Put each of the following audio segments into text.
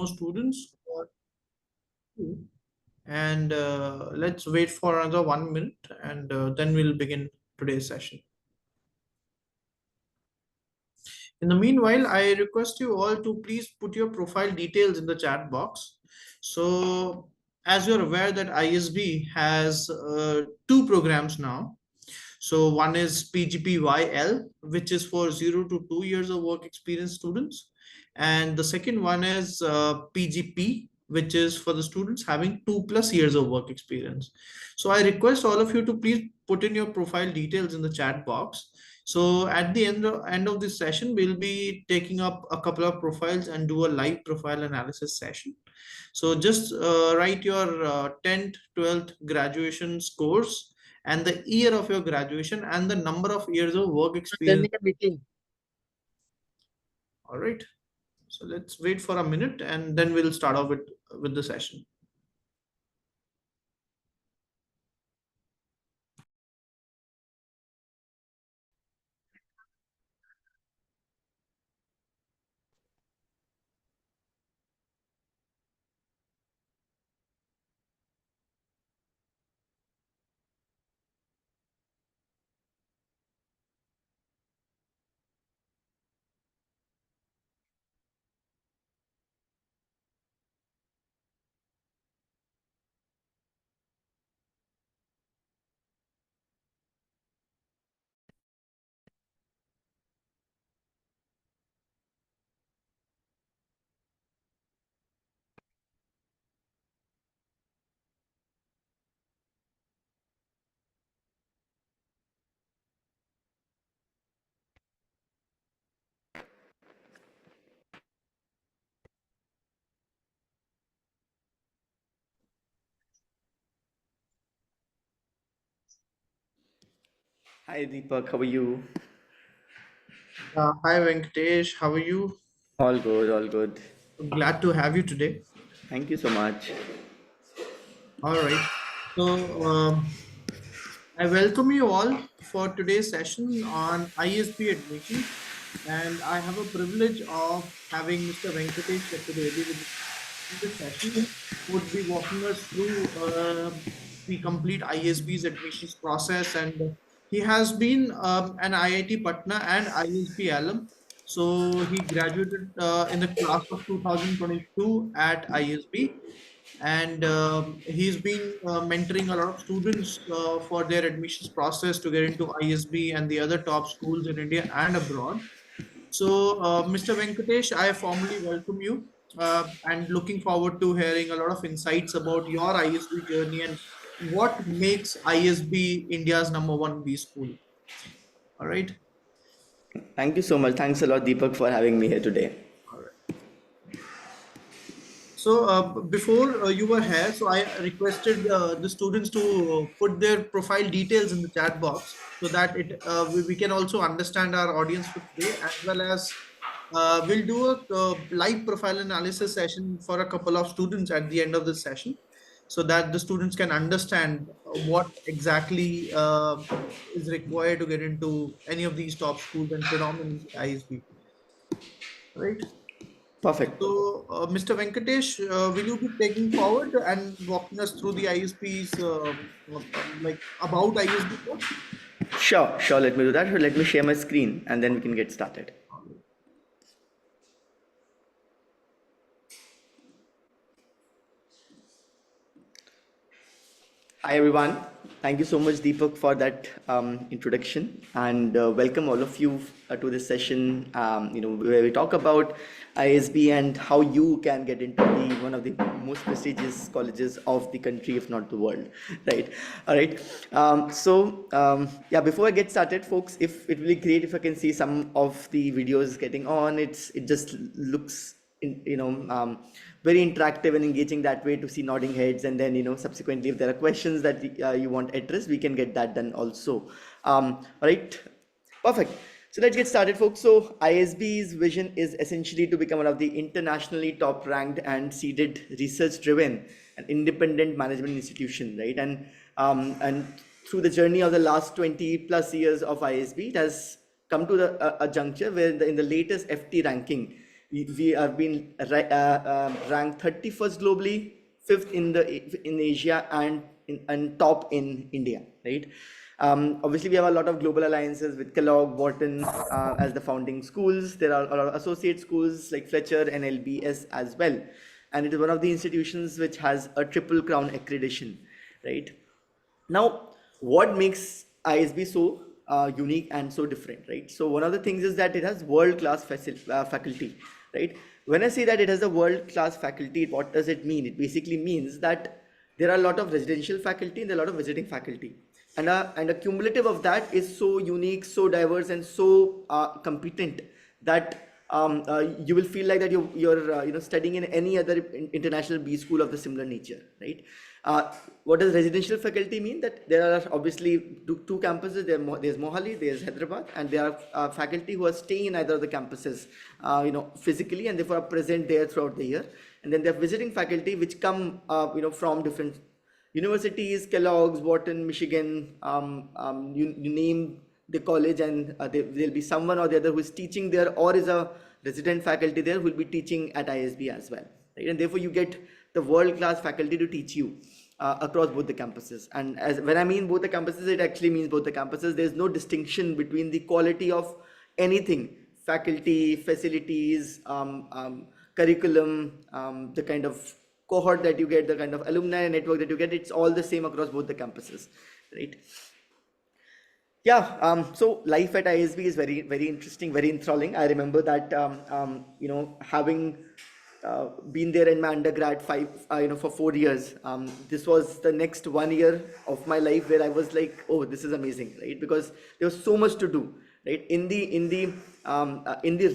more students. And let's wait for another 1 minute, and then we'll begin today's session. In the meanwhile, I request you all to please put your profile details in the chat box. So, as you're aware that ISB has two programs now. So one is PGPYL, which is for 0 to 2 years of work experience students. And the second one is PGP, which is for the students having 2+ years of work experience. So I request all of you to please put in your profile details in the chat box. So at the end of this session, we'll be taking up a couple of profiles and do a live profile analysis session. So just write your 10th, 12th graduation scores and the year of your graduation and the number of years of work experience. All right. So let's wait for a minute and then we'll start off with the session. Hi Deepak, how are you? Hi Venkatesh, how are you? All good, all good. Glad to have you today. Thank you so much. All right. So I welcome you all for today's session on ISB admissions. And I have a privilege of having Mr. Venkatesh Chaturvedi with in this session would be walking us through the complete ISB's admissions process. And he has been an IIT Patna and ISB alum. So he graduated in the class of 2022 at ISB. And he's been mentoring a lot of students for their admissions process to get into ISB and the other top schools in India and abroad. So, Mr. Venkatesh, I formally welcome you and looking forward to hearing a lot of insights about your ISB journey and what makes ISB India's #1 B school. All right. Thank you so much. Thanks a lot, Deepak, for having me here today. All right. So, before you were here, so I requested the students to put their profile details in the chat box so that we can also understand our audience for today, as well as we'll do a live profile analysis session for a couple of students at the end of this session so that the students can understand what exactly is required to get into any of these top schools and predominantly ISB, right? Perfect. So, Mr. Venkatesh, will you be taking forward and walking us through the ISPs, like about ISB first? Sure, sure. Let me do that. Let me share my screen and then we can get started. Hi everyone. Thank you so much, Deepak, for that introduction, and welcome all of you to this session. Where we talk about ISB and how you can get into one of the most prestigious colleges of the country, if not the world. Right. All right. Yeah. Before I get started, folks, if it will be great if I can see some of the videos getting on. It just looks very interactive and engaging that way to see nodding heads, and then subsequently if there are questions that you want addressed, we can get that done also. All right, perfect. So let's get started, folks. So ISB's vision is essentially to become one of the internationally top ranked and seeded research driven and independent management institution, right? And through the journey of the last 20+ years of ISB, it has come to a juncture where in the latest FT ranking, We have been ranked 31st globally, fifth in Asia, and top in India, right? Obviously, we have a lot of global alliances with Kellogg, Wharton as the founding schools. There are a lot of associate schools like Fletcher and LBS as well, and it is one of the institutions which has a triple crown accreditation, right? Now, what makes ISB so unique and so different, right? So one of the things is that it has world-class faculty, right? When I say that it has a world-class faculty, what does it mean? It basically means that there are a lot of residential faculty and there are a lot of visiting faculty. And a cumulative of that is so unique, so diverse, and so competent that you will feel like that you're studying in any other international B school of the similar nature, right? What does residential faculty mean? That there are obviously two campuses. There's Mohali, there's Hyderabad, and there are faculty who are staying in either of the campuses, physically, and therefore are present there throughout the year. And then there are visiting faculty which come, from different universities, Kellogg's, Wharton, Michigan, you name the college, and there'll be someone or the other who is teaching there or is a resident faculty there who will be teaching at ISB as well, right? And therefore you get the world-class faculty to teach you across both the campuses. And when I mean both the campuses, it actually means both the campuses. There's no distinction between the quality of anything, faculty, facilities, curriculum, the kind of cohort that you get, the kind of alumni network that you get. It's all the same across both the campuses, right? Yeah, so life at ISB is very, very interesting, very enthralling. I remember that, having been there in my undergrad for 4 years, this was the next 1 year of my life where I was like, oh, this is amazing, right? Because there was so much to do, right? In the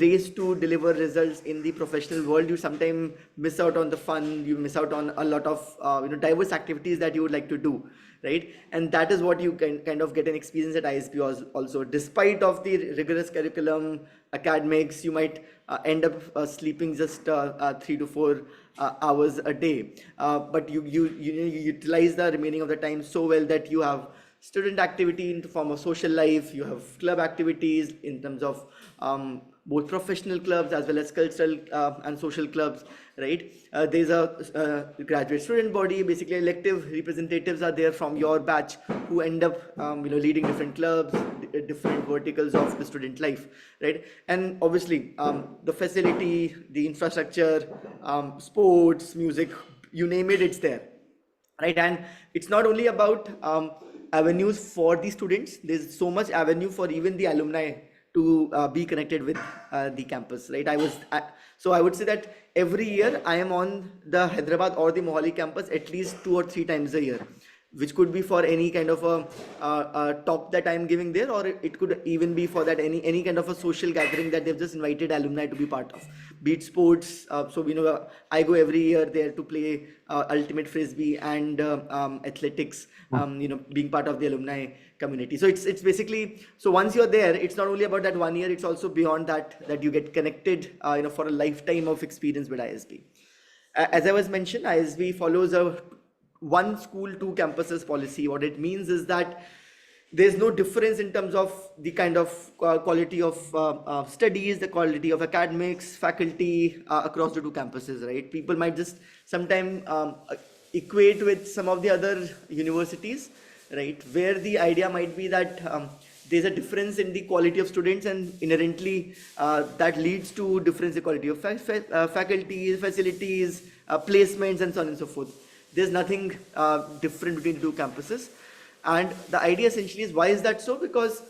race to deliver results in the professional world, you sometimes miss out on the fun, you miss out on a lot of diverse activities that you would like to do, right? And that is what you can kind of get an experience at ISB also. Despite of the rigorous curriculum, academics, you might end up sleeping just 3 to 4 hours a day, but you utilize the remaining of the time so well that you have student activity in the form of social life, you have club activities in terms of both professional clubs as well as cultural and social clubs, right? There's a graduate student body. Basically, elective representatives are there from your batch who end up leading different clubs, different verticals of the student life, right? And obviously the facility, the infrastructure, sports, music, you name it, it's there, right? And it's not only about avenues for the students. There's so much avenue for even the alumni to be connected with the campus, right? So I would say that every year I am on the Hyderabad or the Mohali campus at least 2 or 3 times a year, which could be for any kind of a talk that I'm giving there, or it could even be for that any kind of a social gathering that they've just invited alumni to be part of, be it sports. I go every year there to play ultimate frisbee and athletics, being part of the alumni community. So it's basically, so once you're there, it's not only about that 1 year, it's also beyond that you get connected for a lifetime of experience with ISB. As I was mentioned, ISB follows a one school, two campuses policy. What it means is that there's no difference in terms of the kind of quality of studies, the quality of academics, faculty across the two campuses, right? People might just sometimes equate with some of the other universities, right? Where the idea might be that there's a difference in the quality of students, and inherently that leads to difference in quality of faculty, facilities, placements, and so on and so forth. There's nothing different between the two campuses. And the idea essentially is, why is that so? Because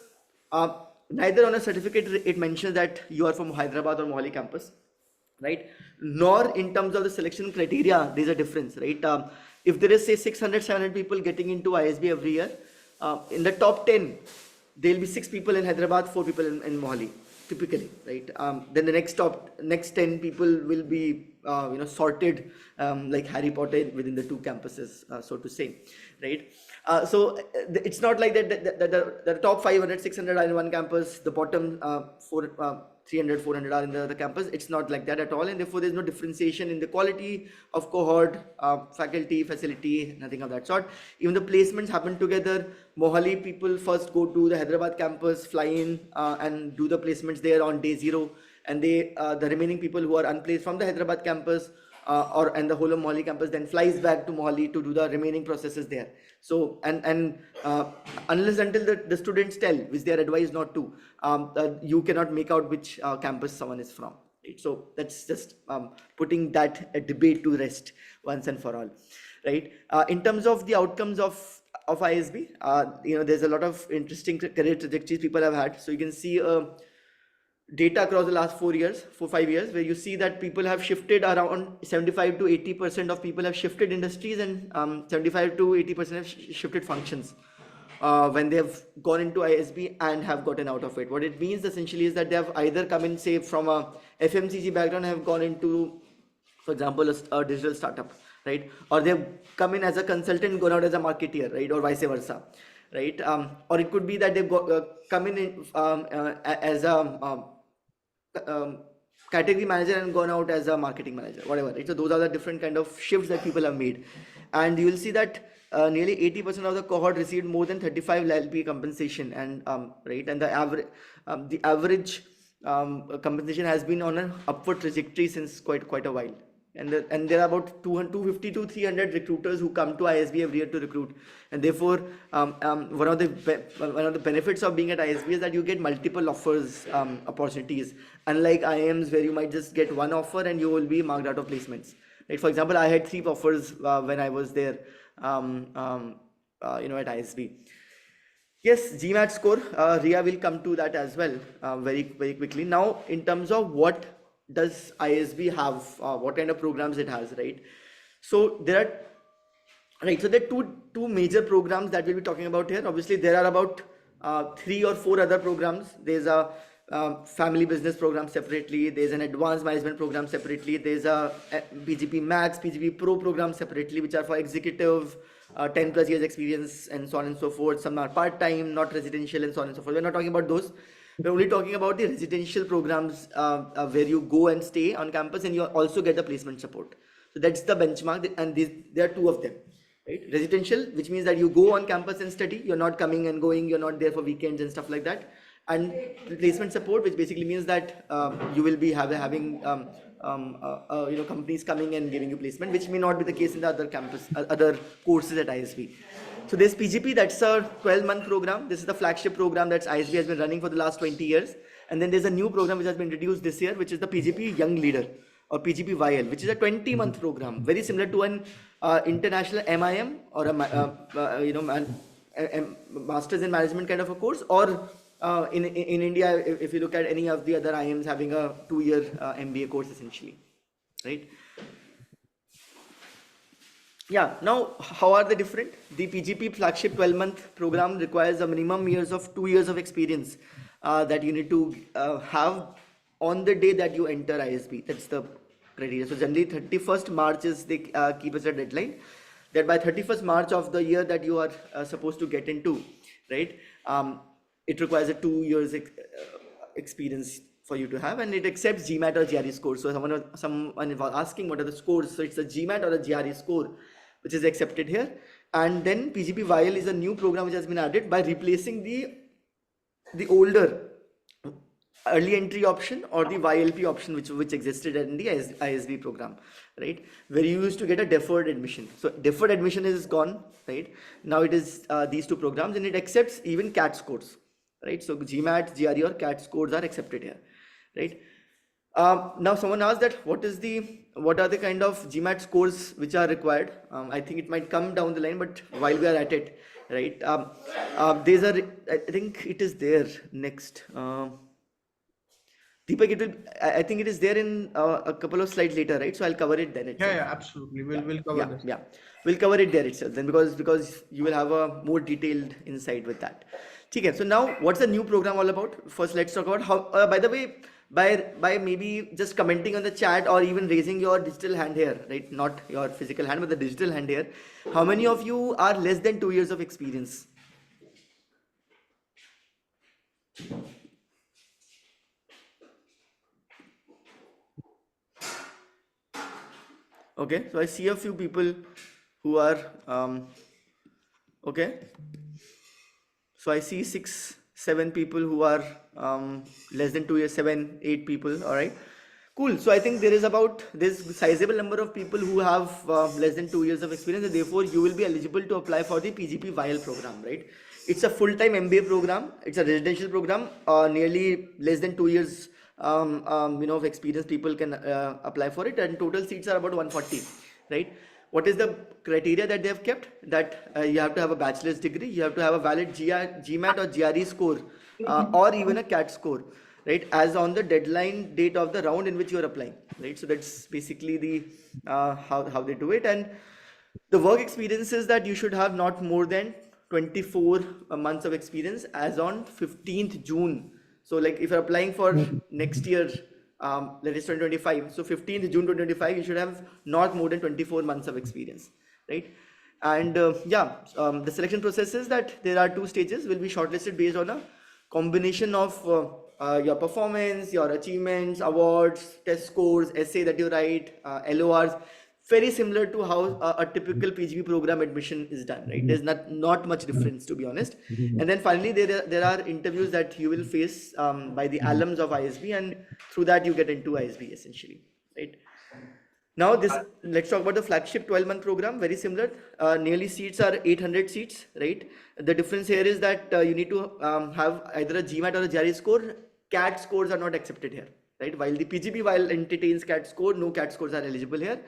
neither on a certificate it mentions that you are from Hyderabad or Mohali campus, right? Nor in terms of the selection criteria, there's a difference, right? If there is, say, 600, 700 people getting into ISB every year, in the top 10, there'll be 6 people in Hyderabad, 4 people in Mohali, typically, right? Then the next 10 people will be sorted like Harry Potter within the two campuses, so to say, right? So it's not like that the top 500, 600 are in one campus, the bottom 300, 400 are in the other campus. It's not like that at all, and therefore there's no differentiation in the quality of cohort, faculty, facility, nothing of that sort. Even the placements happen together. Mohali people first go to the Hyderabad campus, fly in and do the placements there on day 0. and they the remaining people who are unplaced from the Hyderabad campus or and the whole of Mohali campus then flies back to Mohali to do the remaining processes there. So unless until the students tell, which they are advised not to, you cannot make out which campus someone is from. Right? So that's just putting that debate to rest once and for all. Right? In terms of the outcomes of ISB, there's a lot of interesting career trajectories people have had. So you can see data across the last 4 years, 5 years, where you see that people have shifted around 75 to 80% of people have shifted industries, and 75 to 80% have shifted functions when they have gone into ISB and have gotten out of it. What it means essentially is that they have either come in, say, from a FMCG background, have gone into, for example, a digital startup, right? Or they've come in as a consultant, gone out as a marketeer, right? Or vice versa, right? Or it could be that they've come in as a category manager and gone out as a marketing manager, whatever, right? So those are the different kind of shifts that people have made, and you will see that nearly 80% of the cohort received more than 35 LLP compensation, and right, and the average compensation has been on an upward trajectory since quite a while. And there are about 250 to 300 recruiters who come to ISB every year to recruit, and therefore one of the benefits of being at ISB is that you get multiple offers, opportunities, unlike IIMs where you might just get one offer and you will be marked out of placements. Right? For example, I had 3 offers when I was there, at ISB. Yes, GMAT score. Ria will come to that as well very quickly. Now, in terms of what does ISB have, what kind of programs it has, right? So there are so there are two major programs that we'll be talking about here. Obviously, there are about 3 or 4 other programs. There's a family business program separately. There's an advanced management program separately. There's a PGP Max, PGP Pro program separately, which are for executive, 10 plus years experience, and so on and so forth. Some are part-time, not residential, and so on and so forth. We're not talking about those. We're only talking about the residential programs where you go and stay on campus and you also get the placement support. So that's the benchmark, and there are 2 of them. Right? Residential, which means that you go on campus and study, you're not coming and going, you're not there for weekends and stuff like that. And placement support, which basically means that you will be having companies coming and giving you placement, which may not be the case in the other courses at ISB. So there's PGP, that's a 12-month program. This is the flagship program that ISB has been running for the last 20 years. And then there's a new program which has been introduced this year, which is the PGP Young Leader, or PGP YL, which is a 20-month program, very similar to an international MIM or a Masters in Management kind of a course, or in India, if you look at any of the other IIMs having a 2-year MBA course essentially, right? Yeah, now how are they different? The PGP flagship 12-month program requires a minimum 2 years of experience that you need to have on the day that you enter ISB. That's the criteria. So generally 31st March is they keep as a deadline, that by 31st March of the year that you are supposed to get into, right? It requires a 2 years experience for you to have, and it accepts GMAT or GRE scores. So someone was asking what are the scores. So it's a GMAT or a GRE score which is accepted here. And then PGP YL is a new program which has been added by replacing the older early entry option or the YLP option which existed in the ISB program, right, where you used to get a deferred admission. So deferred admission is gone, right? Now it is these 2 programs, and it accepts even CAT scores, right? So GMAT, GRE or CAT scores are accepted here, right? Now someone asked that what are the kind of GMAT scores which are required. I think it might come down the line, but while we are at it, right, these are, I think it is there next. Deepak, I think it is there in a couple of slides later, right? So I'll cover it then itself. Yeah, absolutely. We'll cover this. Yeah, we'll cover it there itself then, because you will have a more detailed insight with that. Okay, so now what's the new program all about? First, let's talk about how. By the way, by maybe just commenting on the chat or even raising your digital hand here, right? Not your physical hand, but the digital hand here. How many of you are less than 2 years of experience? Okay, so I see a few people who are okay. So I see six 7 people who are less than 2 years, 7, 8 people. All right. Cool. So I think there's sizable number of people who have less than 2 years of experience, and therefore you will be eligible to apply for the PGP VIAL program, right? It's a full-time MBA program. It's a residential program. Nearly less than 2 years, of experience people can apply for it, and total seats are about 140, right? What is the criteria that they have kept? That you have to have a bachelor's degree, you have to have a valid GMAT or GRE score, or even a CAT score, right? As on the deadline date of the round in which you are applying, right? So that's basically the how they do it. And the work experience is that you should have not more than 24 months of experience as on 15th June. So like if you're applying for next year, that is 2025, so 15th June 2025, you should have not more than 24 months of experience, right? And the selection process is that there are two stages. Will be shortlisted based on a combination of your performance, your achievements, awards, test scores, essay that you write, LORs, very similar to how a typical PGP program admission is done, right? There's not much difference, to be honest. And then finally, there are interviews that you will face by the alums of ISB, and through that you get into ISB essentially, right? Now let's talk about the flagship 12-month program. Very similar. Nearly seats are 800 seats, right? The difference here is that you need to have either a GMAT or a GRE score. CAT scores are not accepted here, right? While the PGP while entertains CAT score, no CAT scores are eligible here.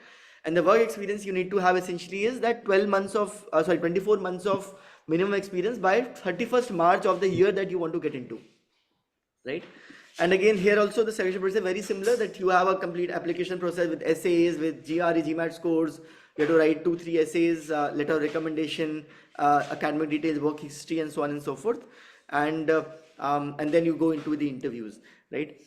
And the work experience you need to have essentially is that 24 months of minimum experience by 31st March of the year that you want to get into, right? And again, here also the selection process is very similar, that you have a complete application process with essays, with GRE, GMAT scores. You have to write 2-3 essays, letter of recommendation, academic details, work history, and so on and so forth. And then you go into the interviews, right?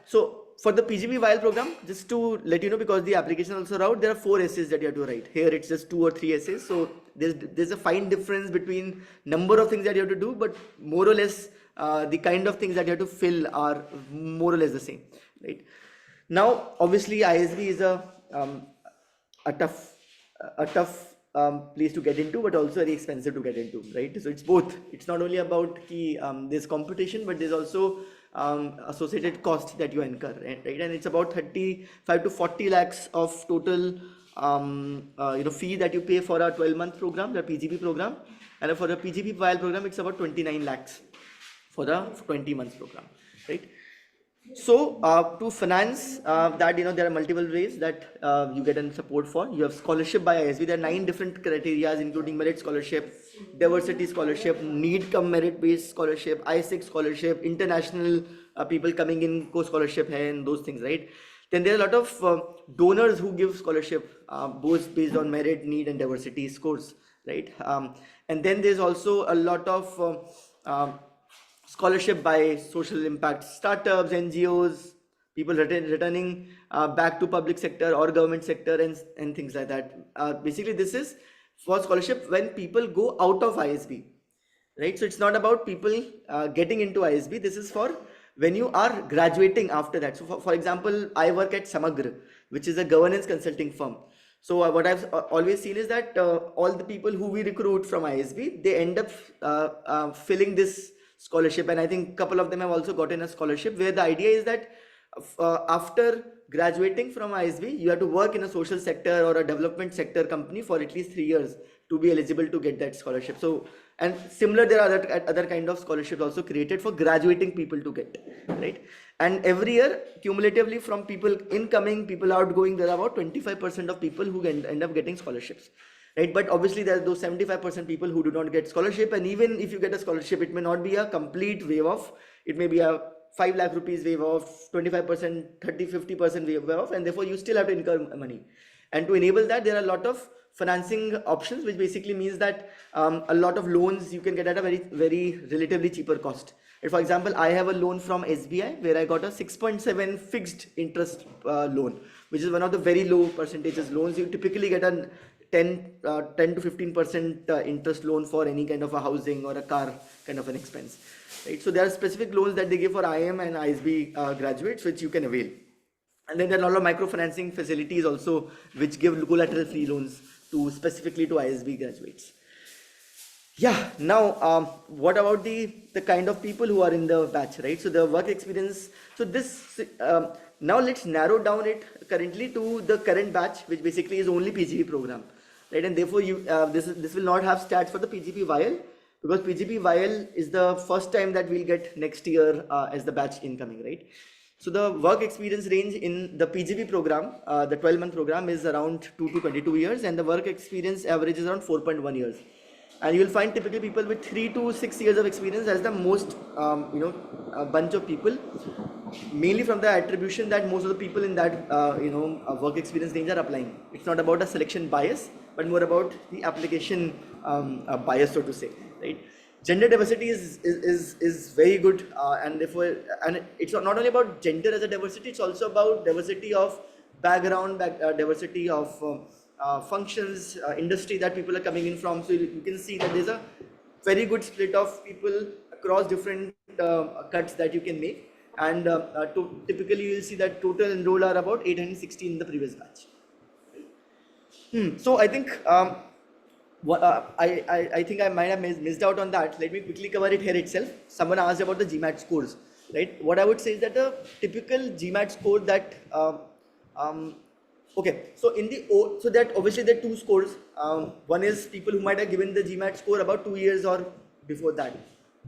So for the PGP VIAL program, just to let you know, because the application also out, there are 4 essays that you have to write. Here it's just 2 or 3 essays. So there's a fine difference between number of things that you have to do, but more or less the kind of things that you have to fill are more or less the same, right? Now, obviously, ISB is a tough place to get into, but also very expensive to get into, right? So it's both. It's not only about this competition, but there's also associated cost that you incur, right? And it's about 35 to 40 lakhs of total fee that you pay for a 12-month program, the PGP program. And for the PGP VIAL program, it's about 29 lakhs for the 20 months program, right? So to finance that, there are multiple ways that you get in support for. You have scholarship by ISB. There are 9 different criteria, including merit scholarship, diversity scholarship, need cum merit based scholarship, I6 scholarship, international people coming in co-scholarship, and those things, right? Then there are a lot of donors who give scholarship both based on merit, need, and diversity scores, right? And then there's also a lot of scholarship by social impact startups, NGOs, people returning back to public sector or government sector, and things like that. Basically, this is for scholarship when people go out of ISB, right? So it's not about people getting into ISB. This is for when you are graduating after that. So for example, I work at Samagra, which is a governance consulting firm. So what I've always seen is that all the people who we recruit from ISB, they end up filling this scholarship, and I think a couple of them have also gotten a scholarship, where the idea is that after graduating from ISB, you have to work in a social sector or a development sector company for at least 3 years to be eligible to get that scholarship. So, and similar, there are other kind of scholarships also created for graduating people to get, right? And every year, cumulatively, from people incoming, people outgoing, there are about 25% of people who end up getting scholarships, right? But obviously there are those 75% people who do not get scholarship, and even if you get a scholarship, it may not be a complete waive off. It may be a 5 lakh rupees waive off, 25%, 30, 50% waive off, and therefore you still have to incur money. And to enable that, there are a lot of financing options, which basically means that a lot of loans you can get at a very, very relatively cheaper cost. And for example, I have a loan from SBI where I got a 6.7 fixed interest loan, which is one of the very low percentages loans. You typically get a 10 to 15% interest loan for any kind of a housing or a car kind of an expense, right? So there are specific loans that they give for IM and ISB graduates, which you can avail. And then there are a lot of microfinancing facilities also, which give collateral free loans specifically to ISB graduates. Yeah. Now, what about the kind of people who are in the batch, right? So the work experience. So this now let's narrow down it currently to the current batch, which basically is only PGP program, right? And therefore, this will not have stats for the PGP vial, because PGP vial is the first time that we'll get next year as the batch incoming, right? So the work experience range in the PGP program, the 12-month program, is around 2 to 22 years, and the work experience average is around 4.1 years. And you will find typically people with 3 to 6 years of experience as the most, a bunch of people, mainly from the attribution that most of the people in that, work experience range are applying. It's not about a selection bias, but more about the application bias, so to say, right? Gender diversity is very good, and therefore, and it's not only about gender as a diversity, it's also about diversity of background, diversity of functions, industry that people are coming in from. So you can see that there's a very good split of people across different cuts that you can make, and typically you will see that total enrolled are about 816 in the previous batch. So I think I think I might have missed out on that. Let me quickly cover it here itself. Someone asked about the GMAT scores, right? What I would say is that the typical GMAT score that okay, so so that obviously there are two scores. One is people who might have given the GMAT score about 2 years or before that,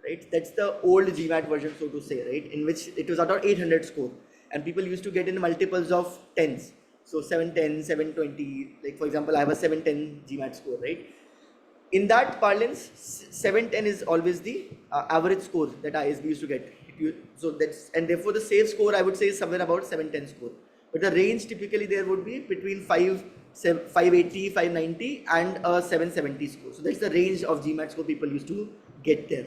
right? That's the old GMAT version, so to say, right? In which it was about 800 score, and people used to get in multiples of tens. So 710, 720, like for example, I have a 710 GMAT score, right? In that parlance, 710 is always the average score that ISB used to get. So that's, and therefore the safe score I would say is somewhere about 710 score. But the range typically there would be between 580, 590 and a 770 score. So that's the range of GMAT score people used to get there.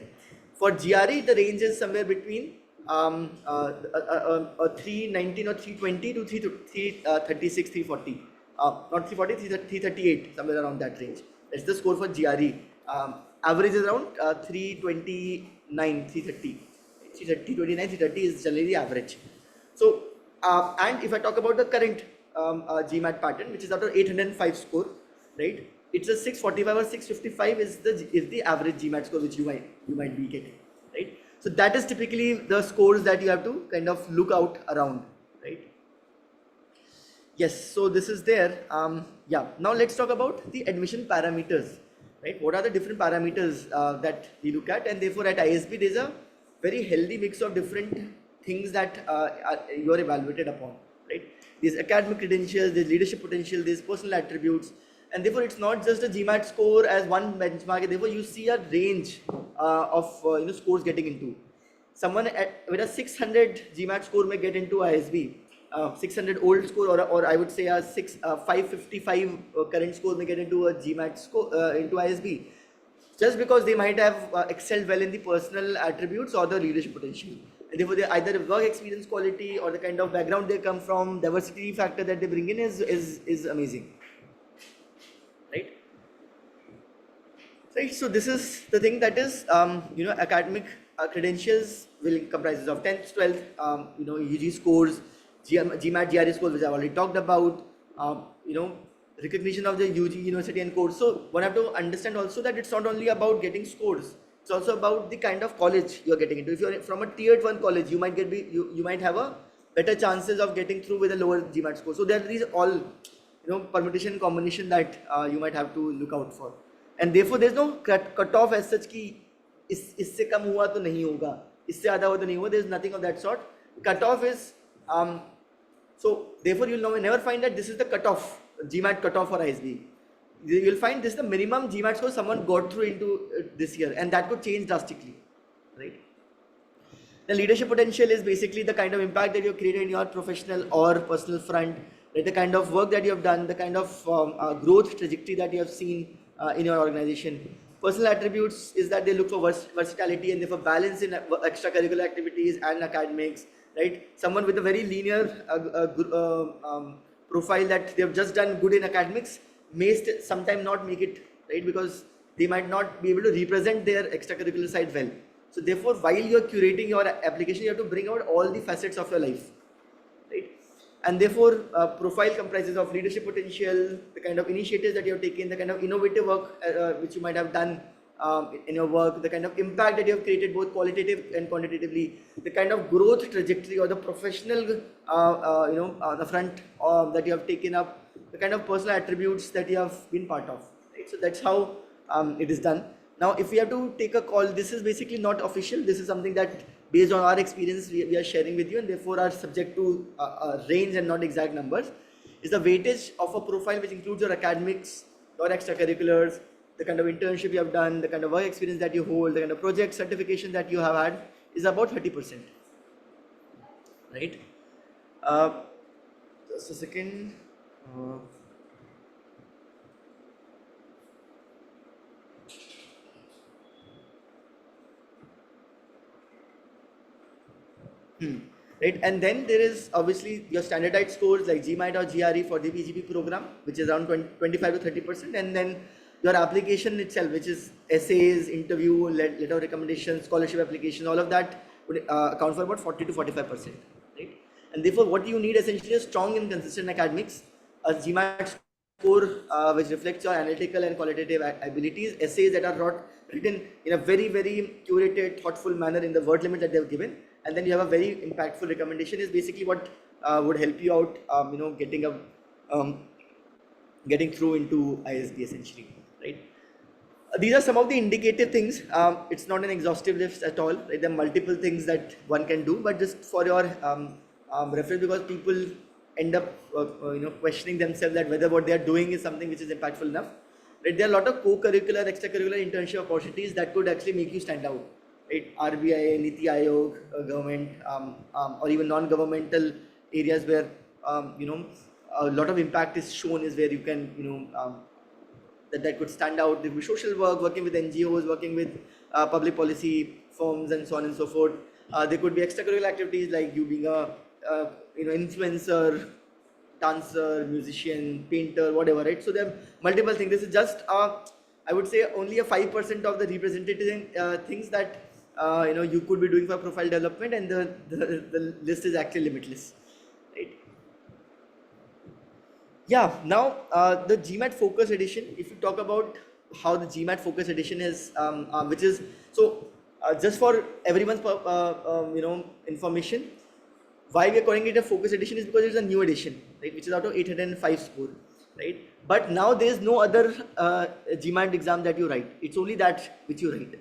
For GRE, the range is somewhere between 319 or 320 to 336, 340. Not 340, 338, somewhere around that range. That's the score for GRE. Average is around 329, 330. 329, 330 is generally the average. So, and if I talk about the current GMAT pattern, which is after 805 score, right? It's a 645 or 655 is the average GMAT score which you might be getting, right? So that is typically the scores that you have to kind of look out around, right? Yes, so this is there. Yeah, now let's talk about the admission parameters, right? What are the different parameters that we look at? And therefore at ISB, there's a very healthy mix of different things that you are evaluated upon, right? There's academic credentials, there's leadership potential, there's personal attributes, and therefore it's not just a GMAT score as one benchmark. Therefore you see a range of scores getting into. Someone with a 600 GMAT score may get into ISB. 600 old score, or I would say a 555 current score may get into a GMAT score into ISB, just because they might have excelled well in the personal attributes or the leadership potential. And therefore, they either work experience quality or the kind of background they come from, diversity factor that they bring in is amazing, right? Right. So this is the thing that is, academic credentials will comprises of 10th, 12th, UG scores, GMAT, GRE scores, which I've already talked about, recognition of the UG, university and course. So one have to understand also that it's not only about getting scores, it's also about the kind of college you're getting into. If you're from a tier 1 college, you might you might have a better chances of getting through with a lower GMAT score. So there is all, permutation combination that you might have to look out for. And therefore there's no cut off as such कि इससे कम हुआ तो नहीं होगा, इससे ज़्यादा हुआ तो नहीं होगा. There's nothing of that sort. Cut off is so therefore you'll never find that this is the cutoff, GMAT cutoff for ISB. You'll find this is the minimum GMAT score someone got through into this year, and that could change drastically, right? The leadership potential is basically the kind of impact that you've created in your professional or personal front, right? The kind of work that you have done, the kind of growth trajectory that you have seen in your organization. Personal attributes is that they look for versatility and therefore balance in extracurricular activities and academics, right? Someone with a very linear profile that they have just done good in academics may sometimes not make it, right? Because they might not be able to represent their extracurricular side well. So therefore, while you're curating your application, you have to bring out all the facets of your life, right? And therefore, profile comprises of leadership potential, the kind of initiatives that you have taken, the kind of innovative work which you might have done in your work, the kind of impact that you have created both qualitative and quantitatively, the kind of growth trajectory or the professional, the front that you have taken up, the kind of personal attributes that you have been part of. Right? So that's how it is done. Now, if we have to take a call, this is basically not official. This is something that, based on our experience, we are sharing with you, and therefore are subject to a range and not exact numbers. Is the weightage of a profile which includes your academics, your extracurriculars, the kind of internship you have done, the kind of work experience that you hold, the kind of project certification that you have had, is about 30%. Right? Uh, just a second. Uh, Right, and then there is obviously your standardized scores like GMAT or GRE for the PGP program, which is around 25 to 30%, and then your application itself, which is essays, interview, letter of recommendation, scholarship application, all of that would account for about 40 to 45%. Right, and therefore what you need essentially is strong and consistent academics, a GMAT score which reflects your analytical and qualitative abilities, essays that are written in a very, very curated, thoughtful manner in the word limit that they have given, and then you have a very impactful recommendation is basically what would help you out, um, getting through into ISB essentially, right? These are some of the indicative things. It's not an exhaustive list at all. Right? There are multiple things that one can do, but just for your reference, because people end up questioning themselves that whether what they are doing is something which is impactful enough. Right? There are a lot of co-curricular, extracurricular internship opportunities that could actually make you stand out. Right? RBI, Niti Aayog, government, or even non-governmental areas where a lot of impact is shown is where you can that could stand out. There could be social work, working with NGOs, working with public policy firms, and so on and so forth. There could be extracurricular activities like you being a influencer, dancer, musician, painter, whatever. Right. So there are multiple things. This is just I would say only a 5% of the representative things that you could be doing for profile development, and the list is actually limitless. Right. Yeah, now the GMAT Focus Edition, if you talk about how the GMAT Focus Edition is, which is, so just for everyone's information, why we are calling it a Focus Edition is because it's a new edition, right, which is out of 805 score, right? But now there is no other GMAT exam that you write, it's only that which you write.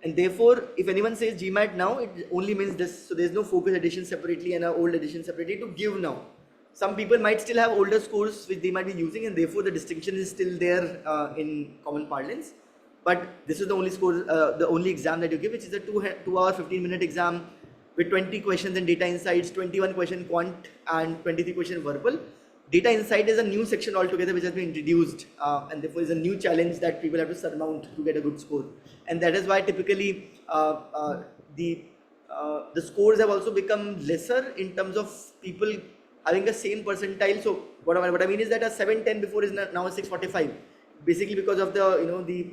And therefore, if anyone says GMAT now, it only means this, so there is no Focus Edition separately and an old edition separately to give now. Some people might still have older scores which they might be using, and therefore the distinction is still there in common parlance. But this is the only score, the only exam that you give, which is a 2 hour 15-minute exam with 20 questions and data insights, 21 question quant, and 23 question verbal. Data insight is a new section altogether which has been introduced, and therefore is a new challenge that people have to surmount to get a good score. And that is why typically the scores have also become lesser in terms of people having the same percentile. So what I mean is that a 710 before is now a 645, basically because of the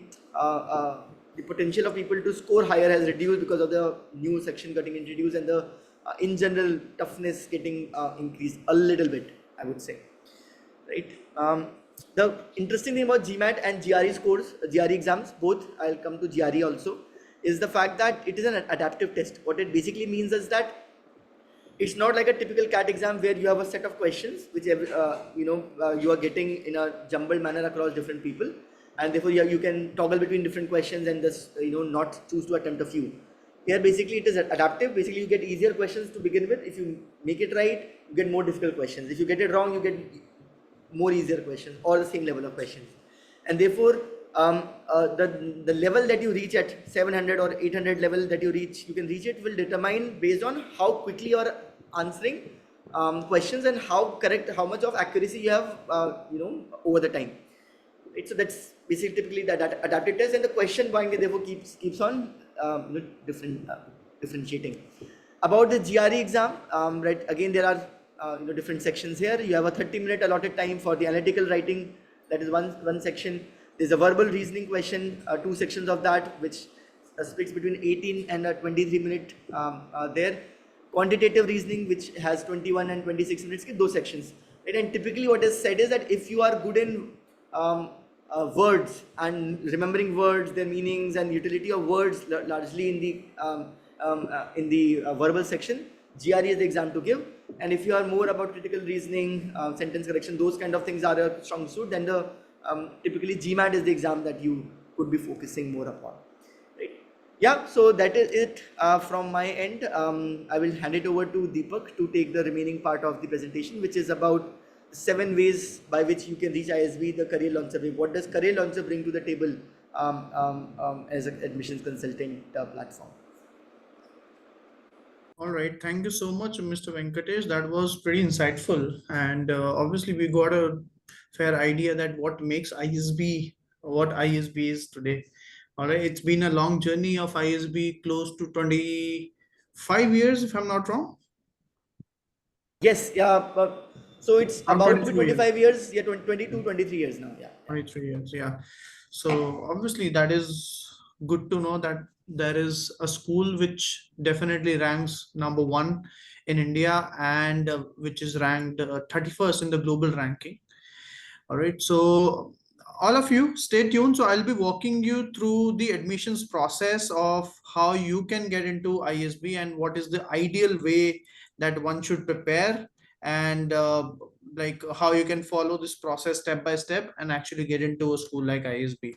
potential of people to score higher has reduced because of the new section getting introduced, and the in general toughness getting increased a little bit, I would say, right? The interesting thing about GMAT and GRE scores, GRE exams, both, I'll come to GRE also, is the fact that it is an adaptive test. What it basically means is that it's not like a typical CAT exam where you have a set of questions which you are getting in a jumbled manner across different people, and therefore you can toggle between different questions and just not choose to attempt a few. Here basically it is adaptive. Basically you get easier questions to begin with. If you make it right, you get more difficult questions. If you get it wrong, you get more easier questions or the same level of questions. And therefore the level that you reach at 700 or 800 level that you can reach it will determine based on how quickly you are answering questions and how much of accuracy you have over the time. Right? So that's basically typically the adaptive test, and the question bank therefore keeps on differentiating. About the GRE exam, right, again there are different sections here. You have a 30-minute allotted time for the analytical writing, that is one section. There's a verbal reasoning question, 2 sections of that, which splits between 18 and 23 minute there. Quantitative reasoning, which has 21 and 26 minutes, those sections. Right? And typically what is said is that if you are good in words and remembering words, their meanings and utility of words largely in the verbal section. GRE is the exam to give. And if you are more about critical reasoning, sentence correction, those kind of things are a strong suit, then the typically GMAT is the exam that you could be focusing more upon. Right. Yeah, so that is it from my end. I will hand it over to Deepak to take the remaining part of the presentation, which is about 7 ways by which you can reach ISB, the career launcher way. What does career launcher bring to the table as an admissions consultant platform? All right, thank you so much, Mr. Venkatesh. That was pretty insightful, and obviously we got a fair idea that what makes ISB what ISB is today. All right, it's been a long journey of ISB, close to 25 years, if I'm not wrong, Yes, yeah. So it's or about to be 22 years. 25 years, yeah, 22, 23 years now. Yeah, yeah. 23 years, yeah. So obviously that is good to know that there is a school which definitely ranks number one in India, and which is ranked 31st in the global ranking. All right, so all of you stay tuned. So I'll be walking you through the admissions process of how you can get into ISB and what is the ideal way that one should prepare, and like how you can follow this process step by step and actually get into a school like ISB.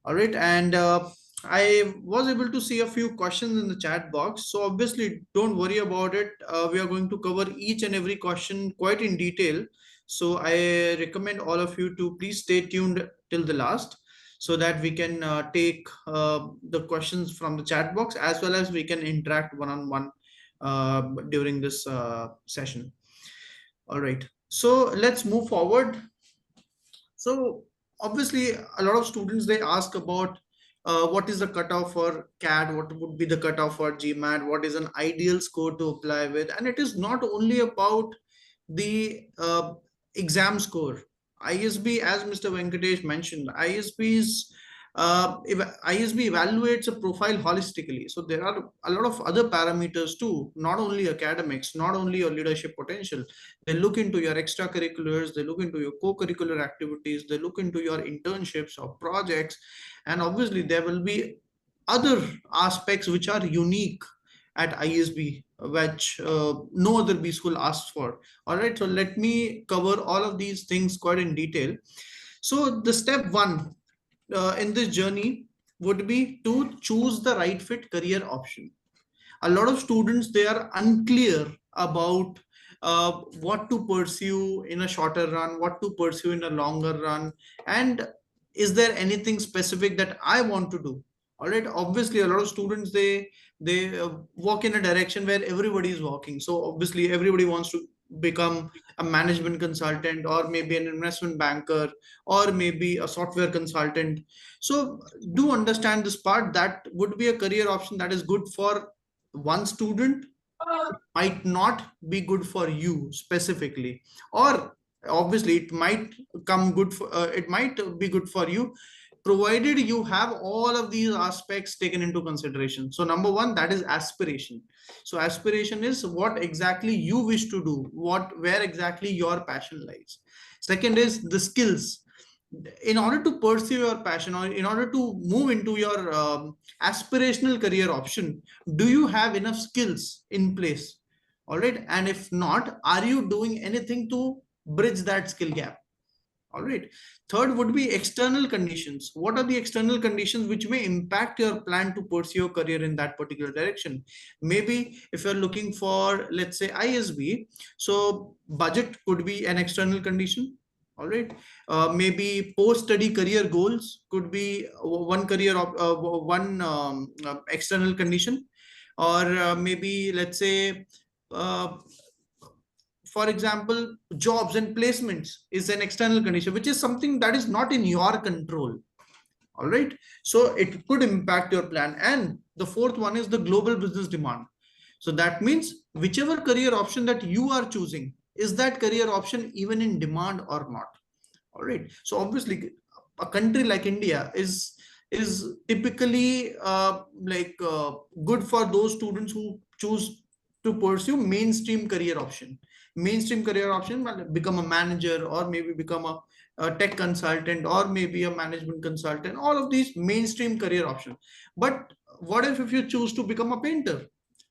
All right, and I was able to see a few questions in the chat box. So obviously, don't worry about it. We are going to cover each and every question quite in detail. So I recommend all of you to please stay tuned till the last, so that we can take the questions from the chat box, as well as we can interact one on one during this session. All right. So let's move forward. So obviously, a lot of students, they ask about what is the cutoff for CAT, what would be the cutoff for GMAT, what is an ideal score to apply with, and it is not only about the exam score. ISB, as Mr. Venkatesh mentioned, ISB evaluates a profile holistically. So there are a lot of other parameters too, not only academics, not only your leadership potential. They look into your extracurriculars, they look into your co-curricular activities, they look into your internships or projects, and obviously there will be other aspects which are unique at ISB, which no other B school asks for. All right, so let me cover all of these things quite in detail. So the step one in this journey would be to choose the right fit career option. A lot of students, they are unclear about what to pursue in a shorter run, what to pursue in a longer run, and is there anything specific that I want to do. All right, obviously a lot of students, they walk in a direction where everybody is walking. So obviously everybody wants to become a management consultant, or maybe an investment banker, or maybe a software consultant. So do understand this part, that would be a career option that is good for one student, might not be good for you specifically, or obviously it might come good for it might be good for you, provided you have all of these aspects taken into consideration. So number one, that is aspiration. So aspiration is what exactly you wish to do, what where exactly your passion lies. Second is the skills. In order to pursue your passion, or in order to move into your aspirational career option, do you have enough skills in place? All right, and if not, are you doing anything to bridge that skill gap? All right. Third would be external conditions. What are the external conditions which may impact your plan to pursue your career in that particular direction? Maybe if you're looking for, let's say, ISB, so budget could be an external condition. All right. Maybe post-study career goals could be one external condition, or maybe let's say uh, for example, jobs and placements is an external condition, which is something that is not in your control. All right. So it could impact your plan. And the fourth one is the global business demand. So that means whichever career option that you are choosing, is that career option even in demand or not? All right. So obviously, a country like India is typically good for those students who choose to pursue mainstream career option. Mainstream career option, become a manager, or maybe become a tech consultant, or maybe a management consultant, all of these mainstream career options. But what if you choose to become a painter?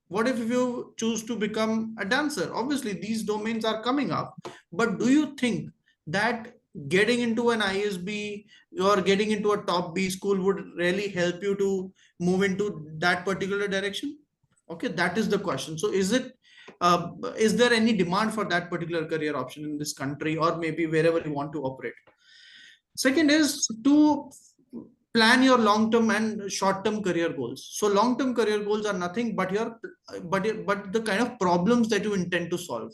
What if you choose to become a dancer? Obviously, these domains are coming up, but do you think that getting into an ISB or getting into a top B school would really help you to move into that particular direction? Okay, that is the question. So, is there any demand for that particular career option in this country, or maybe wherever you want to operate? Second is to plan your long-term and short-term career goals. So long-term career goals are nothing but but the kind of problems that you intend to solve.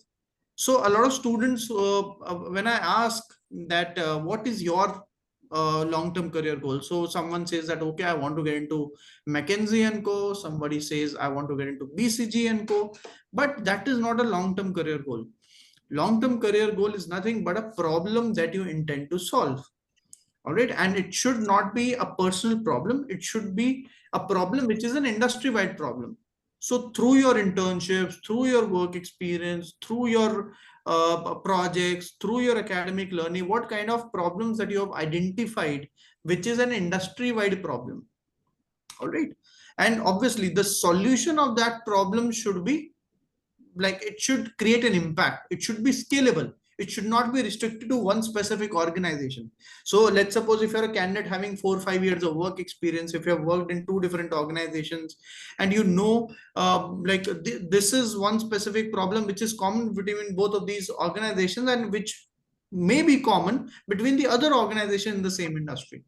So a lot of students, when I ask that what is your long-term career goal, so someone says that okay, I want to get into McKinsey and Co. Somebody says I want to get into BCG and Co. But that is not a long-term career goal. Long-term career goal is nothing but a problem that you intend to solve. All right, and it should not be a personal problem. It should be a problem which is an industry wide problem. So through your internships, through your work experience, through your projects, through your academic learning, what kind of problems that you have identified which is an industry wide problem. All right, and obviously the solution of that problem should be, like, it should create an impact. It should be scalable. It should not be restricted to one specific organization. So let's suppose if you're a candidate having 4 or 5 years of work experience, if you have worked in two different organizations, and you know, this is one specific problem which is common between both of these organizations, and which may be common between the other organization in the same industry.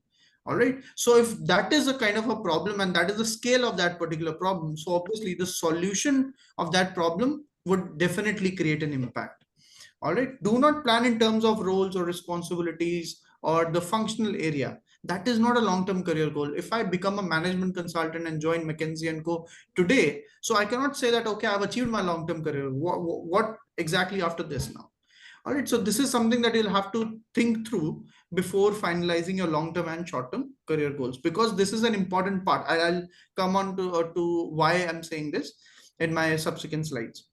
All right, so if that is a kind of a problem, and that is the scale of that particular problem, so obviously the solution of that problem would definitely create an impact. All right, do not plan in terms of roles or responsibilities or the functional area. That is not a long-term career goal. If I become a management consultant and join McKinsey and Co today, so I cannot say that okay, I've achieved my long-term career. What exactly after this now? All right, so this is something that you'll have to think through before finalizing your long-term and short-term career goals, because this is an important part. I'll come on to why I'm saying this in my subsequent slides.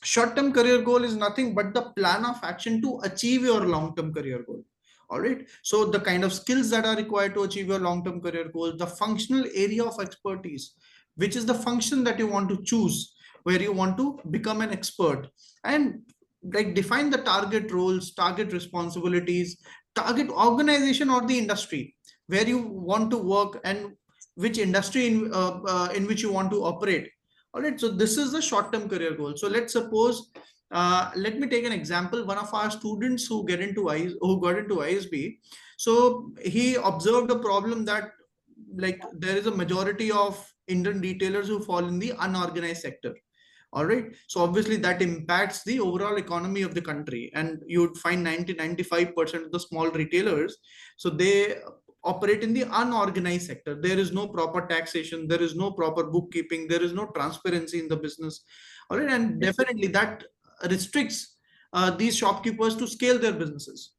Short-term career goal is nothing but the plan of action to achieve your long-term career goal. All right, so the kind of skills that are required to achieve your long-term career goal, the functional area of expertise, which is the function that you want to choose, where you want to become an expert, and like define the target roles, target responsibilities, target organization or the industry where you want to work, and which industry in which you want to operate. All right, so this is the short-term career goal. So let's suppose, let me take an example. One of our students who got into ISB, so he observed a problem that, like, there is a majority of Indian retailers who fall in the unorganized sector. All right, so obviously that impacts the overall economy of the country, and you would find 90-95% of the small retailers, so they operate in the unorganized sector. There is no proper taxation, there is no proper bookkeeping, there is no transparency in the business. All right, and definitely that restricts these shopkeepers to scale their businesses.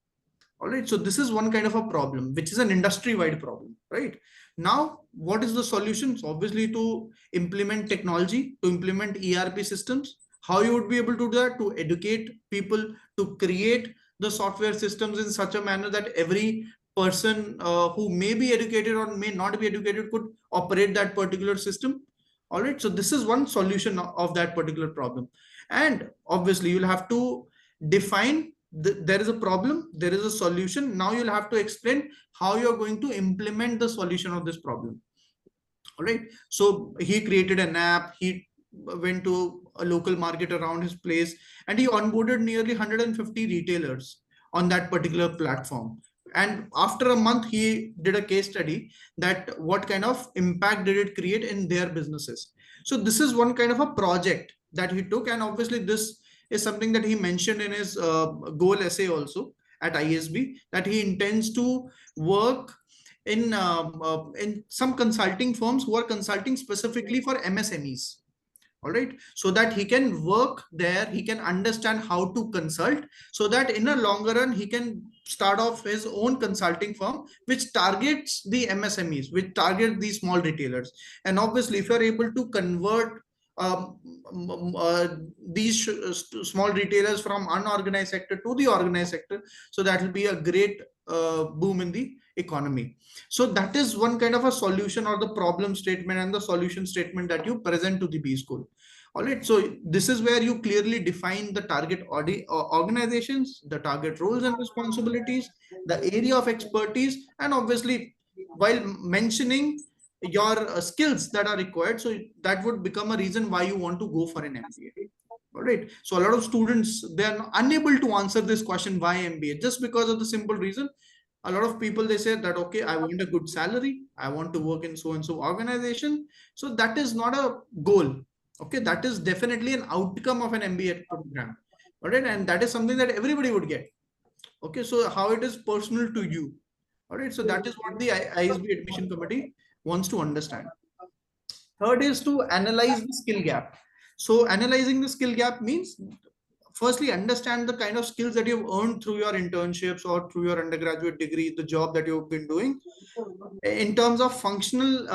All right, so this is one kind of a problem, which is an industry-wide problem, right? Now, what is the solution? So obviously to implement technology, to implement ERP systems. How you would be able to do that? To educate people, to create the software systems in such a manner that every person who may be educated or may not be educated could operate that particular system. All right, so this is one solution of that particular problem. And obviously you'll have to define there is a problem, there is a solution. Now you'll have to explain how you're going to implement the solution of this problem. All right, so he created an app, he went to a local market around his place, and he onboarded nearly 150 retailers on that particular platform. And after a month he did a case study that what kind of impact did it create in their businesses. So this is one kind of a project that he took, and obviously this is something that he mentioned in his goal essay also at ISB, that he intends to work in some consulting firms who are consulting specifically for MSMEs. All right, so that he can work there, he can understand how to consult, so that in a longer run he can start off his own consulting firm which targets the MSMEs, which target these small retailers. And obviously if you're able to convert these small retailers from unorganized sector to the organized sector. So that will be a great boom in the economy. So that is one kind of a solution or the problem statement and the solution statement that you present to the B school. All right, so this is where you clearly define the target organizations, the target roles and responsibilities, the area of expertise, and obviously while mentioning your skills that are required, so that would become a reason why you want to go for an MBA. All right, so a lot of students, they are unable to answer this question why MBA, just because of the simple reason. A lot of people, they say that okay, I want a good salary, I want to work in so and so organization. So that is not a goal. Okay, that is definitely an outcome of an MBA program. All right, and that is something that everybody would get. Okay, so how it is personal to you. All right, so that is what the ISB admission committee wants to understand. Third is to analyze the skill gap. So analyzing the skill gap means firstly understand the kind of skills that you've earned through your internships or through your undergraduate degree, the job that you've been doing, in terms of functional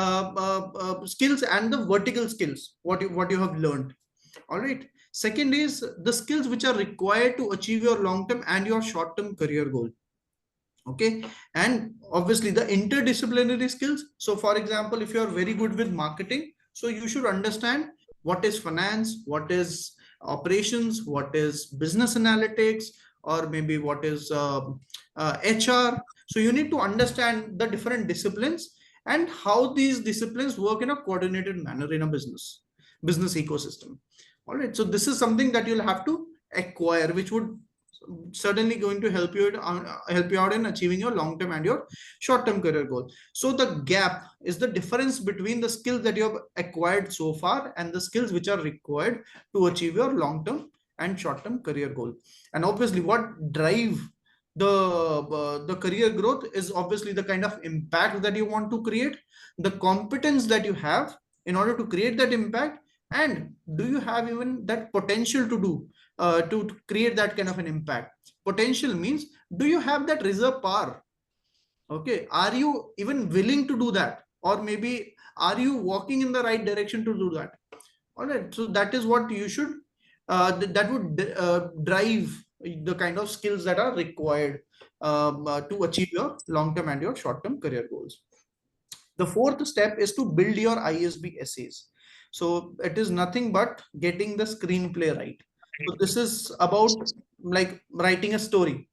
skills and the vertical skills, what you have learned. All right. Second is the skills which are required to achieve your long term and your short term career goal. Okay, and obviously the interdisciplinary skills. So for example, if you are very good with marketing, so you should understand what is finance, what is operations, what is business analytics, or maybe what is HR. So you need to understand the different disciplines and how these disciplines work in a coordinated manner in a business ecosystem. All right, so this is something that you'll have to acquire, which would certainly going to help you out in achieving your long term and your short term career goal. So the gap is the difference between the skills that you have acquired so far and the skills which are required to achieve your long term and short term career goal. And obviously what drive the career growth is obviously the kind of impact that you want to create, the competence that you have in order to create that impact, and do you have even that potential to create that kind of an impact. Potential means, do you have that reserve power? Okay, are you even willing to do that, or maybe are you walking in the right direction to do that? All right, so that is what you should that would drive the kind of skills that are required to achieve your long term and your short term career goals. The fourth step is to build your ISB essays. So it is nothing but getting the screenplay right. So this is about like writing a story,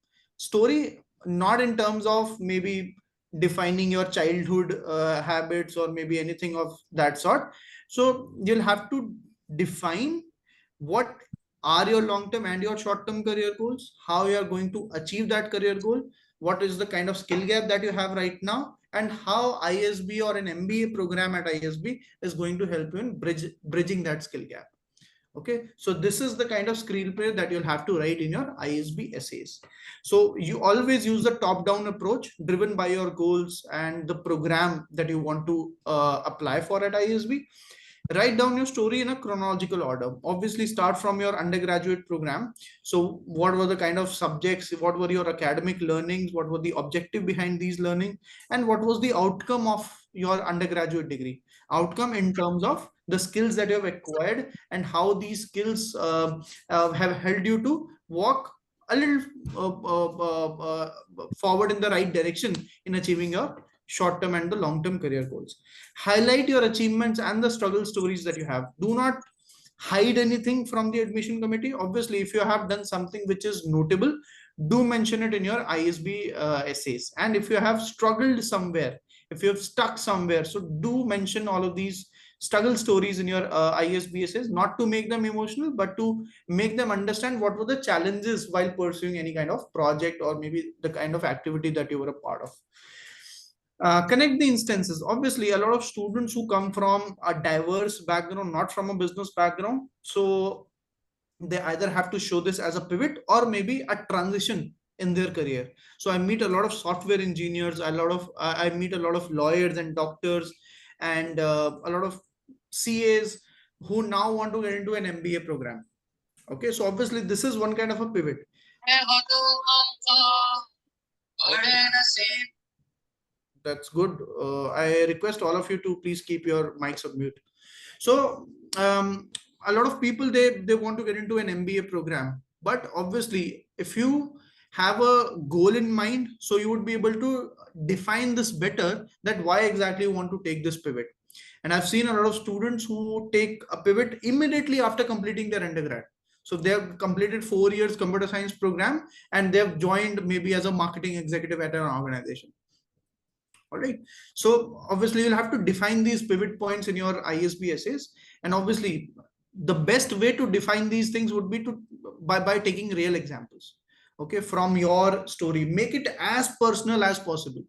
not in terms of maybe defining your childhood habits or maybe anything of that sort. So you'll have to define what are your long term and your short term career goals, how you are going to achieve that career goal, what is the kind of skill gap that you have right now, and how ISB or an MBA program at ISB is going to help you in bridging that skill gap. Okay, so this is the kind of screenplay that you'll have to write in your ISB essays. So you always use the top down approach driven by your goals and the program that you want to apply for at ISB. Write down your story in a chronological order. Obviously start from your undergraduate program. So what were the kind of subjects, what were your academic learnings, what were the objective behind these learning, and what was the outcome of your undergraduate degree. Outcome in terms of the skills that you have acquired and how these skills have helped you to walk a little forward in the right direction in achieving your short term and the long term career goals. Highlight your achievements and the struggle stories that you have. Do not hide anything from the admission committee. Obviously, if you have done something which is notable, do mention it in your ISB essays. And if you have struggled somewhere, if you have stuck somewhere, so do mention all of these struggle stories in your ISB essays, not to make them emotional, but to make them understand what were the challenges while pursuing any kind of project or maybe the kind of activity that you were a part of. Connect the instances. Obviously, a lot of students who come from a diverse background, not from a business background, so they either have to show this as a pivot or maybe a transition in their career. So I meet a lot of software engineers, I meet a lot of lawyers and doctors, and a lot of CAs who now want to get into an MBA program. Okay, so obviously this is one kind of a pivot. That's good. I request all of you to please keep your mics on mute. So a lot of people, they want to get into an MBA program, but obviously if you have a goal in mind, so you would be able to define this better, that why exactly you want to take this pivot. And I've seen a lot of students who take a pivot immediately after completing their undergrad. So they have completed 4 years computer science program, and they've joined maybe as a marketing executive at an organization. All right. So obviously you'll have to define these pivot points in your ISB essays. And obviously the best way to define these things would be to by taking real examples. Okay, from your story. Make it as personal as possible.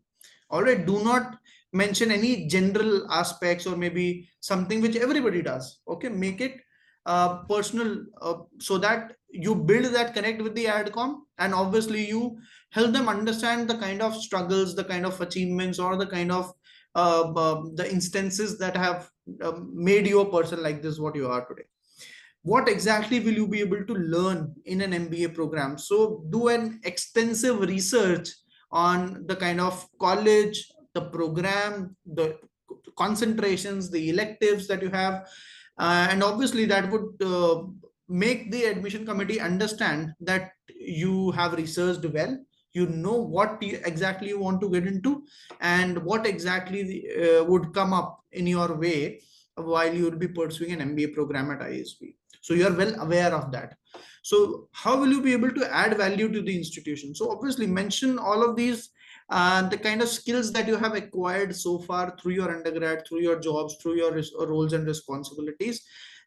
All right. Do not mention any general aspects or maybe something which everybody does. Okay. Make it personal, so that you build that connect with the adcom, and obviously you help them understand the kind of struggles, the kind of achievements, or the kind of the instances that have made you a person like this what you are today. What exactly will you be able to learn in an MBA program? So do an extensive research on the kind of college, the program, the concentrations, the electives that you have, and obviously that would make the admission committee understand that you have researched well, you know what exactly you want to get into, and what exactly would come up in your way while you will be pursuing an MBA program at ISB. So you are well aware of that. So how will you be able to add value to the institution? So obviously mention all of these, the kind of skills that you have acquired so far through your undergrad, through your jobs, through your roles and responsibilities,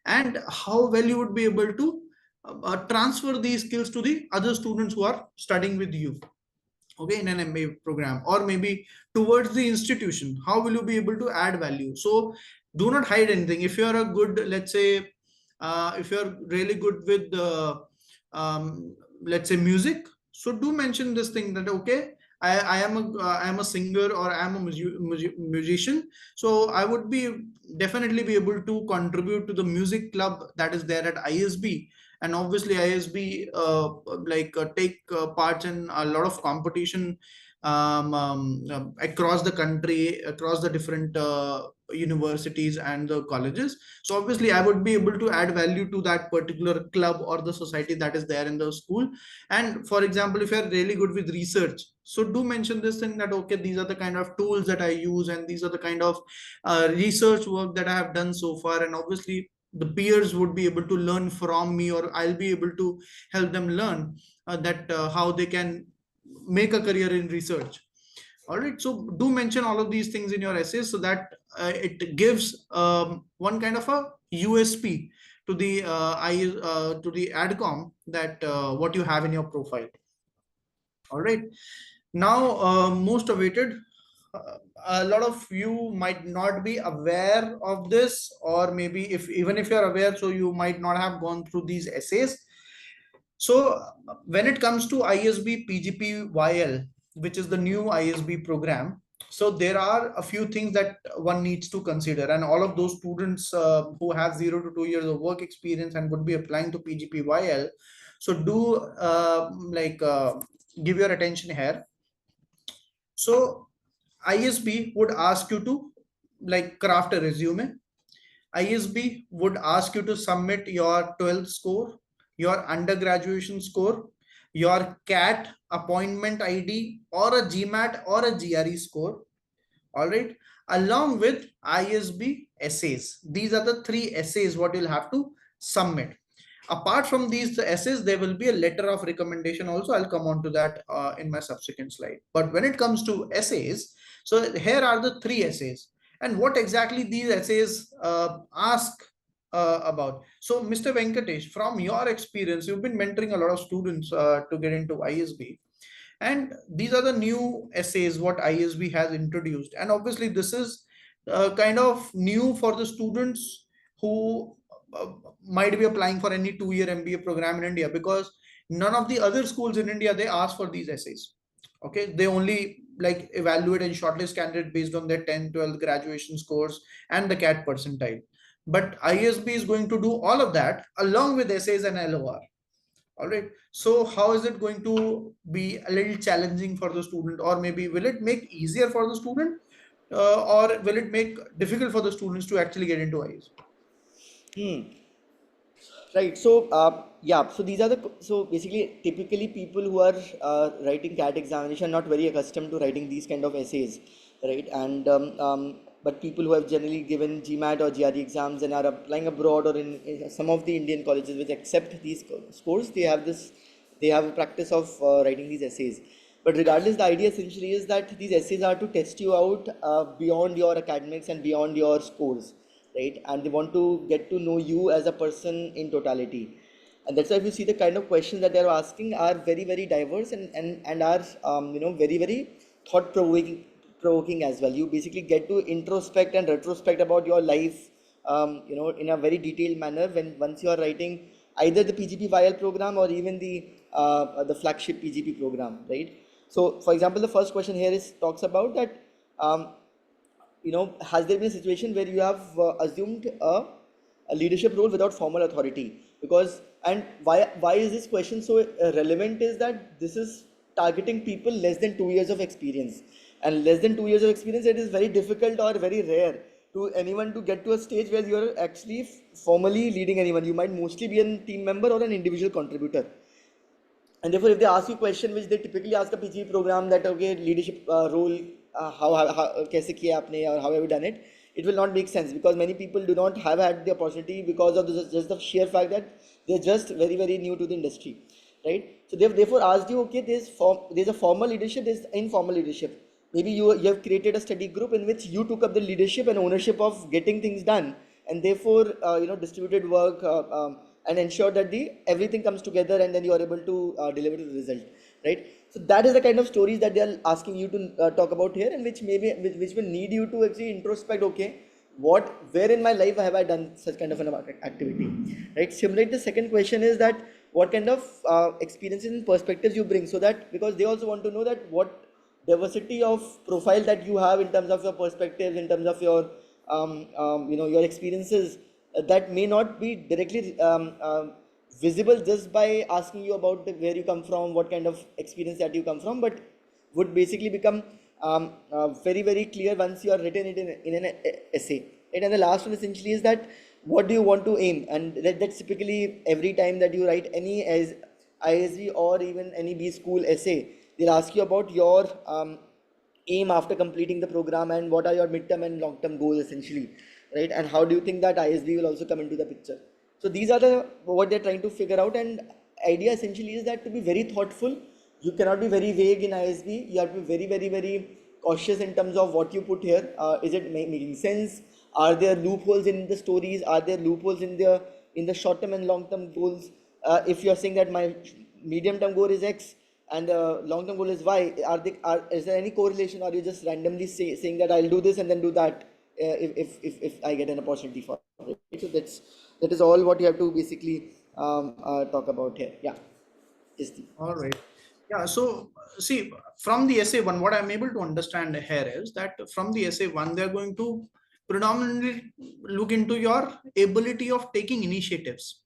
and how well you would be able to transfer these skills to the other students who are studying with you, okay, in an MBA program, or maybe towards the institution. How will you be able to add value? So do not hide anything. If you're a good, let's say, if you're really good with the let's say music, so do mention this thing that okay, I am a singer, or I am a musician, so I would be definitely be able to contribute to the music club that is there at ISB. And obviously ISB take parts in a lot of competition across the country, across the different universities and the colleges. So obviously I would be able to add value to that particular club or the society that is there in the school. And for example, if you're really good with research, so do mention this thing that okay, these are the kind of tools that I use, and these are the kind of research work that I have done so far. And obviously the peers would be able to learn from me, or I'll be able to help them learn that how they can make a career in research. All right, so do mention all of these things in your essays, so that it gives one kind of a USP to the to the adcom, that what you have in your profile. All right, now most awaited. A lot of you might not be aware of this, or maybe if even if you're aware, so you might not have gone through these essays. So when it comes to ISB PGPYL, which is the new ISB program, so there are a few things that one needs to consider, and all of those students who have 0 to 2 years of work experience and would be applying to PGPYL, so do give your attention here. So ISB would ask you to craft a resume. ISB would ask you to submit your 12th score, your undergraduation score, your CAT appointment ID, or a GMAT or a GRE score. All right, along with ISB essays. These are the three essays what you'll have to submit. Apart from these essays, there will be a letter of recommendation also. I'll come on to that in my subsequent slide. But when it comes to essays, so here are the three essays. And what exactly these essays ask about. So Mr. Venkatesh, from your experience, you've been mentoring a lot of students to get into ISB. And these are the new essays what ISB has introduced. And obviously this is kind of new for the students who might be applying for any 2 year MBA program in India, because none of the other schools in India, they ask for these essays. Okay, they only evaluate and shortlist candidate based on their 10th 12th graduation scores and the CAT percentile. But ISB is going to do all of that along with essays and LOR. All right, so how is it going to be a little challenging for the student, or maybe will it make easier for the student, or will it make difficult for the students to actually get into ISB? Right. So, yeah. So these are so basically typically people who are writing CAT examination are not very accustomed to writing these kind of essays, right? And but people who have generally given GMAT or GRE exams and are applying abroad or in some of the Indian colleges which accept these scores, they have a practice of writing these essays. But regardless, the idea essentially is that these essays are to test you out beyond your academics and beyond your scores, right? And they want to get to know you as a person in totality. And that's why if you see the kind of questions that they're asking are very, very diverse and are, very, very thought provoking as well. You basically get to introspect and retrospect about your life, in a very detailed manner when once you are writing either the PGP VIL program or even the flagship PGP program, right? So, for example, the first question here is talks about that. Um, has there been a situation where you have assumed a leadership role without formal authority? Because and why is this question so relevant? Is that this is targeting people less than 2 years of experience, and less than 2 years of experience, it is very difficult or very rare to anyone to get to a stage where you are actually formally leading anyone. You might mostly be a team member or an individual contributor. And therefore, if they ask you a question which they typically ask a PGP program, that okay, leadership role, how kaise kiya aapne or how have you done it, it will not make sense because many people do not have had the opportunity because of just the sheer fact that they're just very, very new to the industry, right? So they've therefore asked you, okay, there's a formal leadership, there's informal leadership. Maybe you have created a study group in which you took up the leadership and ownership of getting things done, and therefore distributed work, and ensure that the everything comes together, and then you are able to deliver the result, right? So that is the kind of stories that they are asking you to talk about here, and which will need you to actually introspect, okay, where in my life have I done such kind of an activity, right? Similarly, the second question is that what kind of experiences and perspectives you bring, so that because they also want to know that what diversity of profile that you have in terms of your perspectives, in terms of your your experiences, that may not be directly visible just by asking you about where you come from, what kind of experience that you come from, but would basically become very, very clear once you are written it in an essay. Right? And the last one essentially is that what do you want to aim, and that's typically every time that you write any as ISB or even any B school essay, they'll ask you about your aim after completing the program and what are your midterm and long term goals essentially, right? And how do you think that ISB will also come into the picture? So these are the what they're trying to figure out, and idea essentially is that to be very thoughtful, you cannot be very vague in ISB. You have to be very, very, very cautious in terms of what you put here. Is it making sense? Are there loopholes in the stories? Are there loopholes in the short term and long term goals? If you are saying that my medium term goal is X and the long term goal is Y, is there any correlation, or are you just randomly saying that I'll do this and then do that if I get an opportunity for it? So that is all what you have to basically talk about here. Yeah, is the All right. Yeah. So, see, from the essay one, what I'm able to understand here is that from the essay one, they're going to predominantly look into your ability of taking initiatives.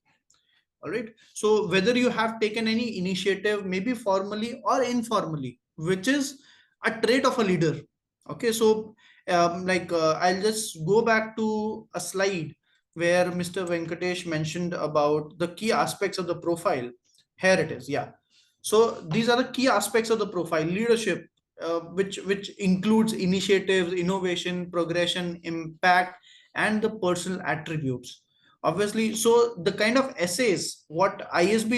All right. So, whether you have taken any initiative, maybe formally or informally, which is a trait of a leader. Okay. So, I'll just go back to a slide where Mr. Venkatesh mentioned about the key aspects of the profile. Here it is. Yeah. So these are the key aspects of the profile: leadership, which includes initiatives, innovation, progression, impact, and the personal attributes. Obviously, so the kind of essays what ISB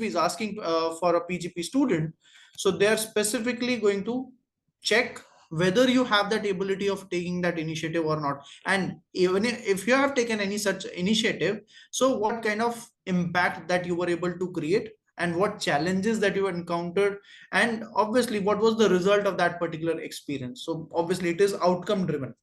is asking for a PGP student, so they are specifically going to check whether you have that ability of taking that initiative or not, and even if you have taken any such initiative, so what kind of impact that you were able to create, and what challenges that you encountered, and obviously what was the result of that particular experience. So obviously it is outcome driven.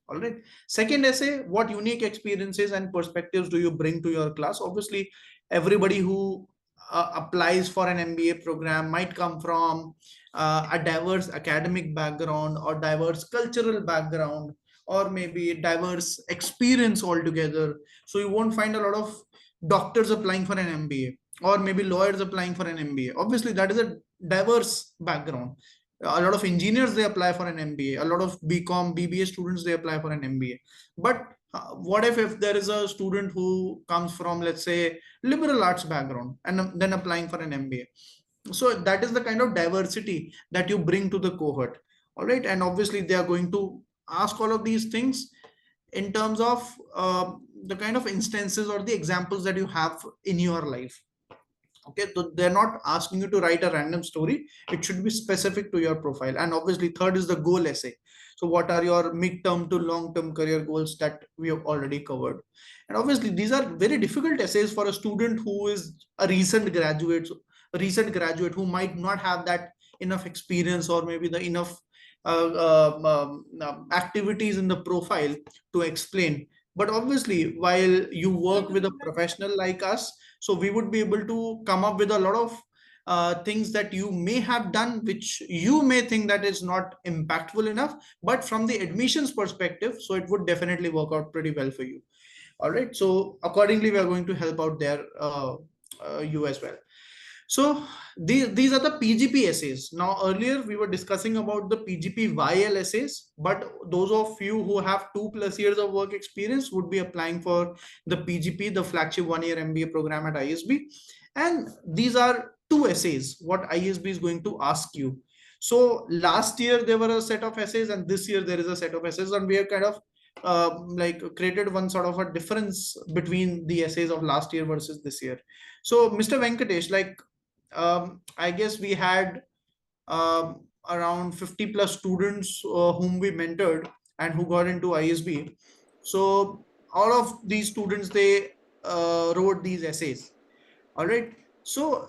All right. Second essay: what unique experiences and perspectives do you bring to your class? Obviously everybody who applies for an MBA program might come from a diverse academic background or diverse cultural background, or maybe diverse experience altogether. So you won't find a lot of doctors applying for an MBA, or maybe lawyers applying for an MBA. Obviously that is a diverse background. A lot of engineers, they apply for an MBA. A lot of BCom BBA students, they apply for an MBA. But What if there is a student who comes from, let's say, liberal arts background and then applying for an MBA? So that is the kind of diversity that you bring to the cohort. All right, and obviously they are going to ask all of these things in terms of the kind of instances or the examples that you have in your life. Okay, so they're not asking you to write a random story. It should be specific to your profile. And obviously third is the goal essay. So what are your midterm to long term career goals that we have already covered? And obviously these are very difficult essays for a student who is a recent graduate who might not have that enough experience or maybe the enough activities in the profile to explain. But obviously while you work with a professional like us, so we would be able to come up with a lot of things that you may have done which you may think that is not impactful enough, but from the admissions perspective, so it would definitely work out pretty well for you. All right, so accordingly we are going to help out there, you as well. So these are the PGP essays. Now earlier we were discussing about the PGP YL essays, but those of you who have 2+ years of work experience would be applying for the PGP, the flagship 1 year MBA program at ISB. And these are two essays, what ISB is going to ask you. So last year there were a set of essays and this year there is a set of essays, and we have kind of like created one sort of a difference between the essays of last year versus this year. So Mr. Venkatesh, like I guess we had around 50+ students whom we mentored and who got into ISB. So all of these students, they wrote these essays. All right. So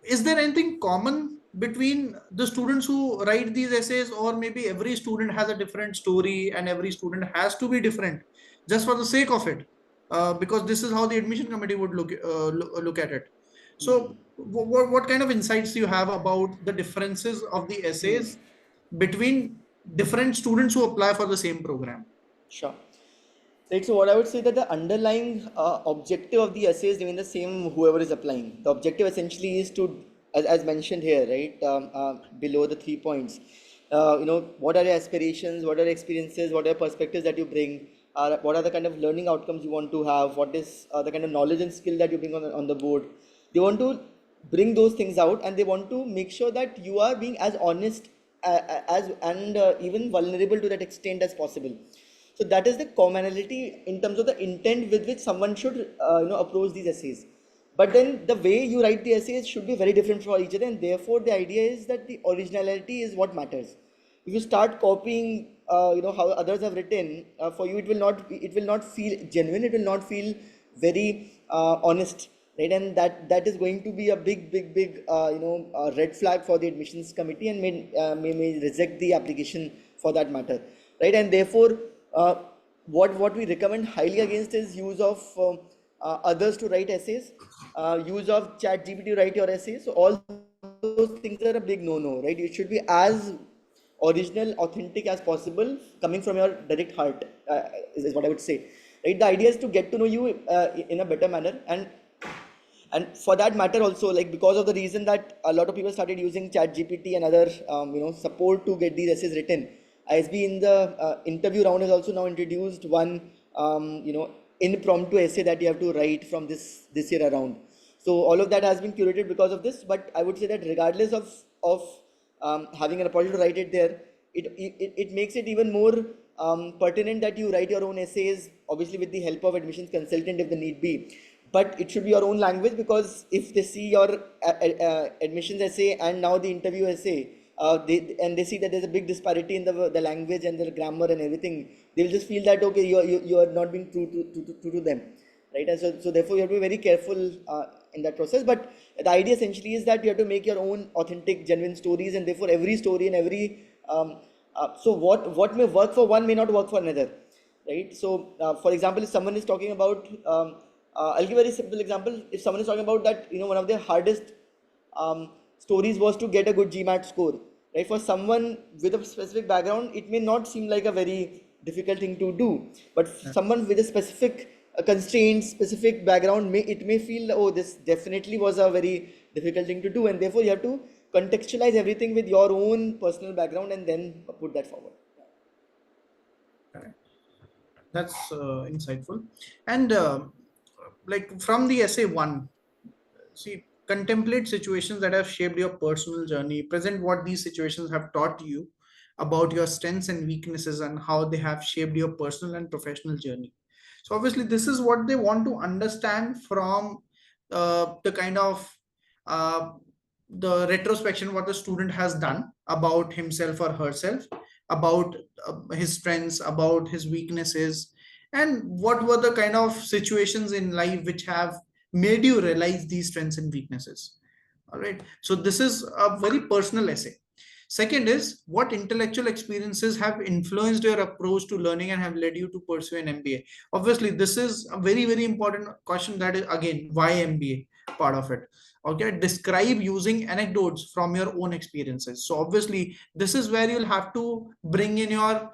is there anything common between the students who write these essays, or maybe every student has a different story and every student has to be different just for the sake of it? Because this is how the admission committee would look at it. So what kind of insights do you have about the differences of the essays between different students who apply for the same program? Sure. Right, so what I would say that the underlying objective of the essay is remain the same whoever is applying. The objective essentially is to, as mentioned here, right, below the 3 points, what are your aspirations, what are your experiences, what are your perspectives that you bring, what are the kind of learning outcomes you want to have, what is the kind of knowledge and skill that you bring on the board. They want to bring those things out, and they want to make sure that you are being as honest as and even vulnerable to that extent as possible. So that is the commonality in terms of the intent with which someone should approach these essays. But then the way you write the essays should be very different for each other, and therefore the idea is that the originality is what matters. If you start copying how others have written, for you it will not feel genuine, it will not feel very honest, right? And that is going to be a big red flag for the admissions committee, and may reject the application for that matter, right? And therefore uh, what we recommend highly against is use of others to write essays, use of chat GPT to write your essays. So all those things are a big no-no, right? You should be as original, authentic as possible, coming from your direct heart, is what I would say, right? The idea is to get to know you in a better manner, and for that matter also, like, because of the reason that a lot of people started using chat gpt and other support to get these essays written, ISB in the interview round has also now introduced one impromptu essay that you have to write from this year around. So all of that has been curated because of this, but I would say that regardless of having an opportunity to write it there, it makes it even more pertinent that you write your own essays, obviously with the help of admissions consultant if the need be. But it should be your own language, because if they see your admissions essay and now the interview essay, they see that there's a big disparity in the language and the grammar and everything, they'll just feel that okay, you are not being true to them, right? And so therefore you have to be very careful in that process. But the idea essentially is that you have to make your own authentic, genuine stories, and therefore every story and every so what may work for one may not work for another, right? So for example, if someone is talking about I'll give a very simple example. If someone is talking about that, one of their hardest stories was to get a good GMAT score, right? For someone with a specific background, it may not seem like a very difficult thing to do, but someone with a specific constraint, specific background, it may feel, oh, this definitely was a very difficult thing to do, and therefore you have to contextualize everything with your own personal background and then put that forward. Correct. That's insightful. And like from the essay one, see, contemplate situations that have shaped your personal journey. Present what these situations have taught you about your strengths and weaknesses and how they have shaped your personal and professional journey. So obviously, this is what they want to understand from the kind of uh, the retrospection what the student has done about himself or herself, about his strengths, about his weaknesses, and what were the kind of situations in life which have made you realize these strengths and weaknesses. All right. So this is a very personal essay. Second is what intellectual experiences have influenced your approach to learning and have led you to pursue an MBA. Obviously, this is a very, very important question. That is again, why MBA part of it. Okay. Describe using anecdotes from your own experiences. So obviously, this is where you'll have to bring in your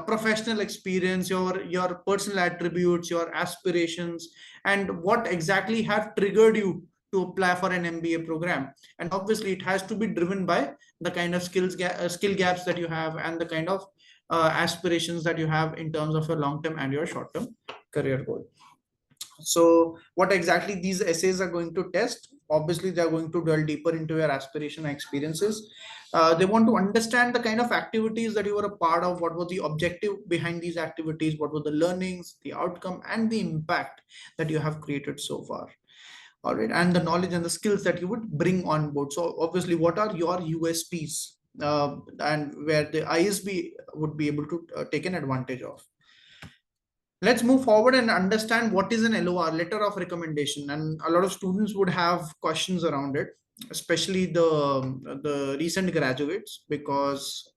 professional experience, your personal attributes, your aspirations, and what exactly have triggered you to apply for an MBA program. And obviously, it has to be driven by the kind of skill gaps that you have and the kind of aspirations that you have in terms of your long term and your short term career goal. So what exactly these essays are going to test? Obviously, they are going to delve deeper into your aspiration and experiences. They want to understand the kind of activities that you were a part of, what was the objective behind these activities, what were the learnings, the outcome, and the impact that you have created so far. All right, and the knowledge and the skills that you would bring on board. So obviously, what are your USPs, and where the ISB would be able to take an advantage of. Let's move forward and understand what is an LOR, letter of recommendation. And a lot of students would have questions around it, especially the recent graduates, because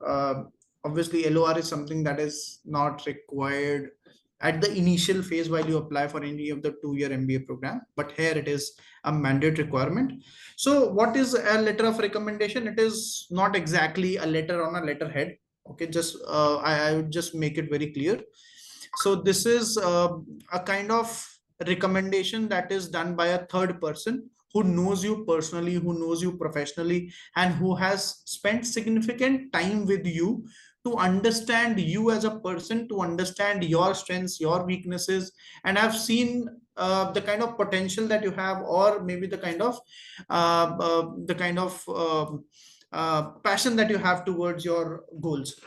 obviously LOR is something that is not required at the initial phase while you apply for any of the 2-year MBA program, but here it is a mandate requirement. So what is a letter of recommendation? It is not exactly a letter on a letterhead. Okay, just I would just make it very clear. So this is a kind of recommendation that is done by a third person who knows you personally, who knows you professionally, and who has spent significant time with you to understand you as a person, to understand your strengths, your weaknesses, and have seen the kind of potential that you have, or maybe the kind of passion that you have towards your goals.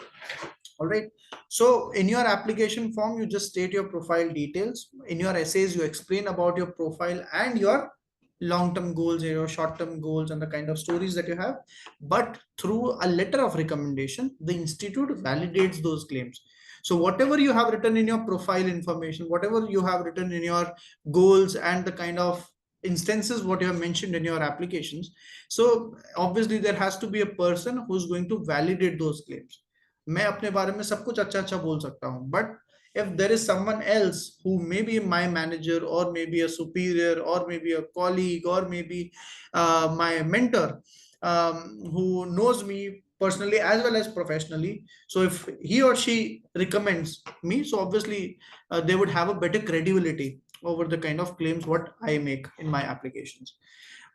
All right. So in your application form, you just state your profile details. In your essays, you explain about your profile and your long-term goals, your short-term goals, and the kind of stories that you have. But through a letter of recommendation, the institute validates those claims. So whatever you have written in your profile information, whatever you have written in your goals and the kind of instances what you have mentioned in your applications, so obviously there has to be a person who's going to validate those claims. मैं अपने बारे में सब कुछ अच्छा अच्छा बोल सकता हूँ, but if there is someone else who may be my manager or maybe a superior or maybe a colleague or maybe my mentor, who knows me personally as well as professionally, so if he or she recommends me, so obviously they would have a better credibility over the kind of claims what I make in my applications.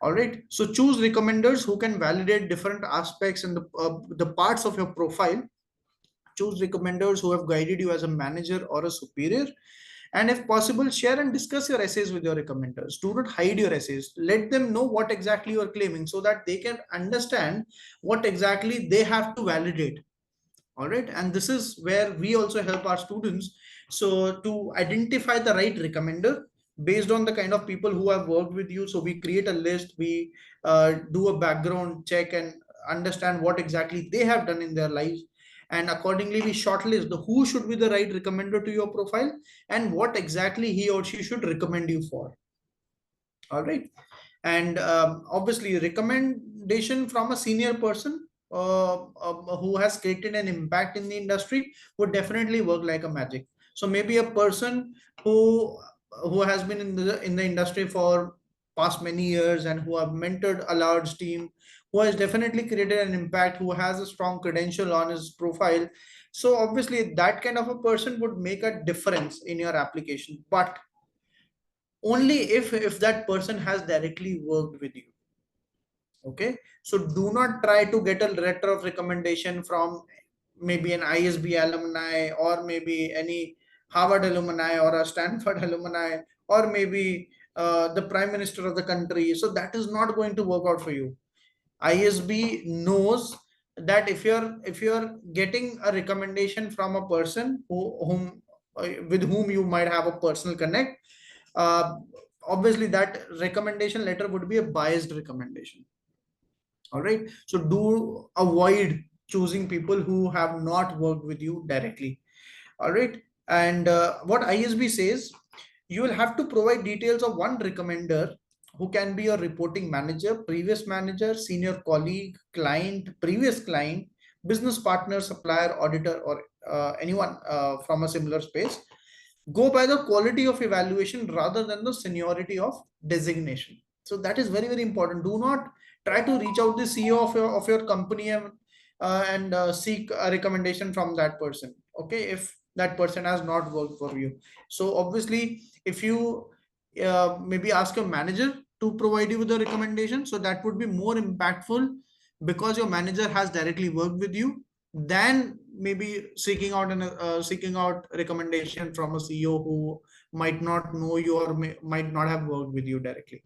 All right, so choose recommenders who can validate different aspects and the parts of your profile. Choose recommenders who have guided you as a manager or a superior. And if possible, share and discuss your essays with your recommenders. Do not hide your essays. Let them know what exactly you are claiming so that they can understand what exactly they have to validate. All right, and this is where we also help our students, so to identify the right recommender based on the kind of people who have worked with you. So we create a list, we do a background check and understand what exactly they have done in their lives, and accordingly we shortlist the who should be the right recommender to your profile and what exactly he or she should recommend you for. All right, and obviously recommendation from a senior person who has created an impact in the industry would definitely work like a magic. So maybe a person who has been in the industry for past many years and who have mentored a large team, who has definitely created an impact, who has a strong credential on his profile. So obviously that kind of a person would make a difference in your application, but only if that person has directly worked with you. Okay, so do not try to get a letter of recommendation from maybe an ISB alumni or maybe any Harvard alumni or a Stanford alumni, or maybe the prime minister of the country. So that is not going to work out for you. ISB knows that if you're getting a recommendation from a person whom with whom you might have a personal connect, uh, obviously that recommendation letter would be a biased recommendation. All right, so do avoid choosing people who have not worked with you directly. All right, and what ISB says, you will have to provide details of one recommender who can be your reporting manager, previous manager, senior colleague, client, previous client, business partner, supplier, auditor, or anyone from a similar space. Go by the quality of evaluation rather than the seniority of designation. So that is very, very important. Do not try to reach out the CEO of your company and seek a recommendation from that person. Okay, if that person has not worked for you. So obviously, if you maybe ask your manager to provide you with a recommendation, so that would be more impactful because your manager has directly worked with you than maybe seeking out recommendation from a CEO who might not know you or might not have worked with you directly.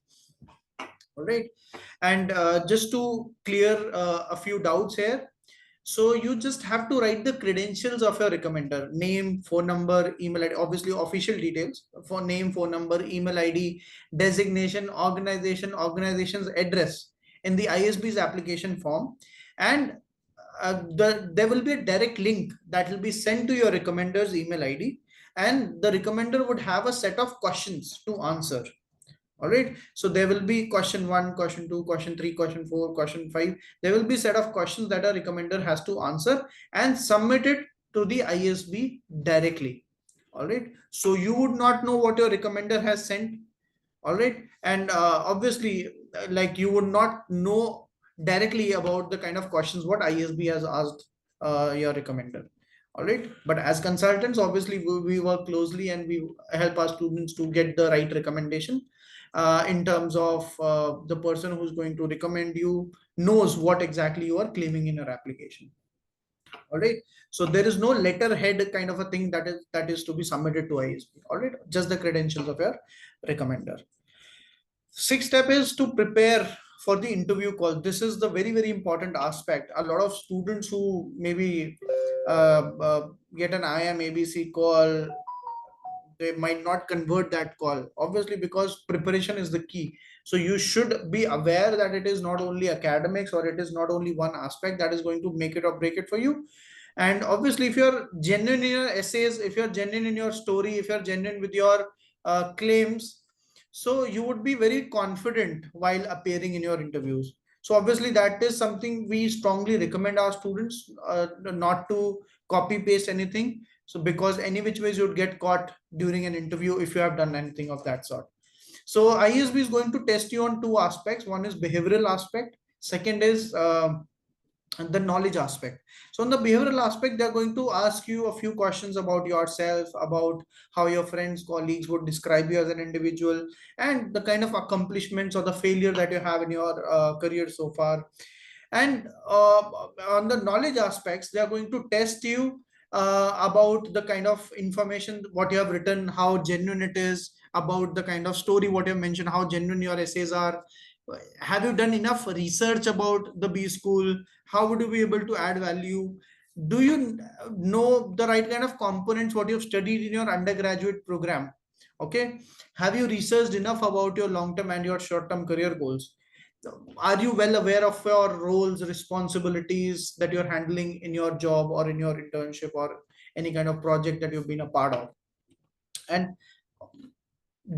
All right, and just to clear a few doubts here, so you just have to write the credentials of your recommender: name, phone number, email ID, obviously official details for name, phone number, email ID, designation, organization's address in the ISB's application form. And there will be a direct link that will be sent to your recommender's email ID, and the recommender would have a set of questions to answer. All right, so there will be question 1, question 2, question 3, question 4, question 5. There will be set of questions that a recommender has to answer and submit it to the ISB directly. All right, so you would not know what your recommender has sent. All right, and obviously, like, you would not know directly about the kind of questions what ISB has asked your recommender. All right, but as consultants, obviously we work closely and we help our students to get the right recommendation in terms of the person who's going to recommend you knows what exactly you are claiming in your application. All right, so there is no letterhead kind of a thing that is to be submitted to ISB. All right, just the credentials of your recommender. Sixth step is to prepare for the interview call. This is the very, very important aspect. A lot of students who maybe get an IMABC call, they might not convert that call, obviously, because preparation is the key. So you should be aware that it is not only academics, or it is not only one aspect that is going to make it or break it for you. And obviously, if you're genuine in your essays, if you're genuine in your story, if you're genuine with your claims, so you would be very confident while appearing in your interviews. So obviously that is something we strongly recommend our students not to copy paste anything. So because any which ways you'd get caught during an interview if you have done anything of that sort. So ISB is going to test you on two aspects. One is behavioral aspect. Second is the knowledge aspect. So on the behavioral aspect, they're going to ask you a few questions about yourself, about how your friends, colleagues would describe you as an individual, and the kind of accomplishments or the failure that you have in your career so far. And on the knowledge aspects, they are going to test you about the kind of information what you have written, how genuine it is, about the kind of story what you have mentioned, how genuine your essays are. Have you done enough research about the B school? How would you be able to add value? Do you know the right kind of components what you've studied in your undergraduate program? Okay, have you researched enough about your long term and your short term career goals? Are you well aware of your roles, responsibilities that you're handling in your job or in your internship or any kind of project that you've been a part of? And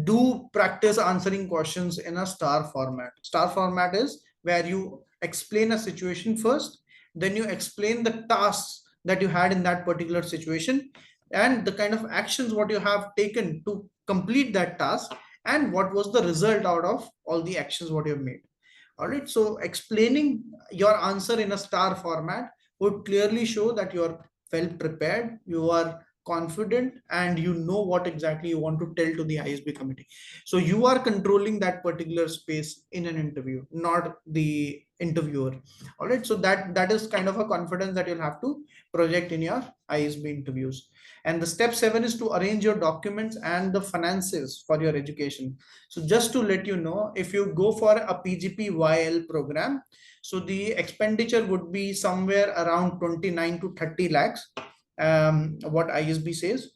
do practice answering questions in a star format. Star format is where you explain a situation first, then you explain the tasks that you had in that particular situation, and the kind of actions what you have taken to complete that task, and what was the result out of all the actions what you have made. All right, so explaining your answer in a star format would clearly show that you are well prepared, you are confident, and you know what exactly you want to tell to the ISB committee. So you are controlling that particular space in an interview, not the interviewer. All right. So that is kind of a confidence that you'll have to project in your ISB interviews. And the step 7 is to arrange your documents and the finances for your education. So just to let you know, if you go for a PGPYL program, so the expenditure would be somewhere around 29 to 30 lakhs, what ISB says.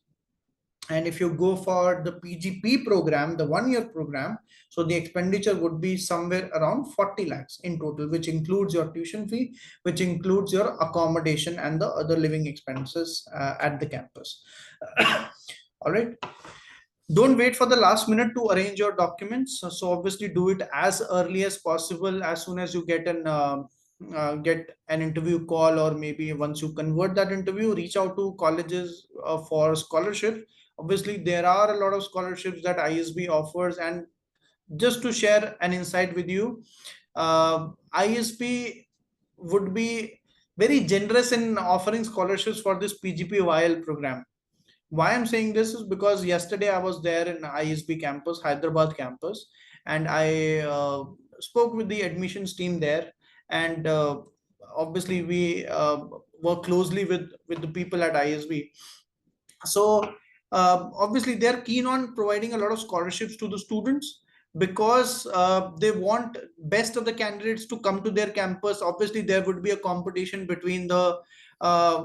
And if you go for the PGP program, the 1 year program, so the expenditure would be somewhere around 40 lakhs in total, which includes your tuition fee, which includes your accommodation and the other living expenses at the campus. All right. Don't wait for the last minute to arrange your documents. So obviously do it as early as possible. As soon as you get an interview call, or maybe once you convert that interview, reach out to colleges for scholarships. Obviously there are a lot of scholarships that ISB offers. And just to share an insight with you, ISB would be very generous in offering scholarships for this PGPYL program. Why I'm saying this is because yesterday I was there in ISB campus, Hyderabad campus, and I spoke with the admissions team there. And obviously we work closely with the people at ISB. So obviously they're keen on providing a lot of scholarships to the students, because they want best of the candidates to come to their campus. Obviously there would be a competition between the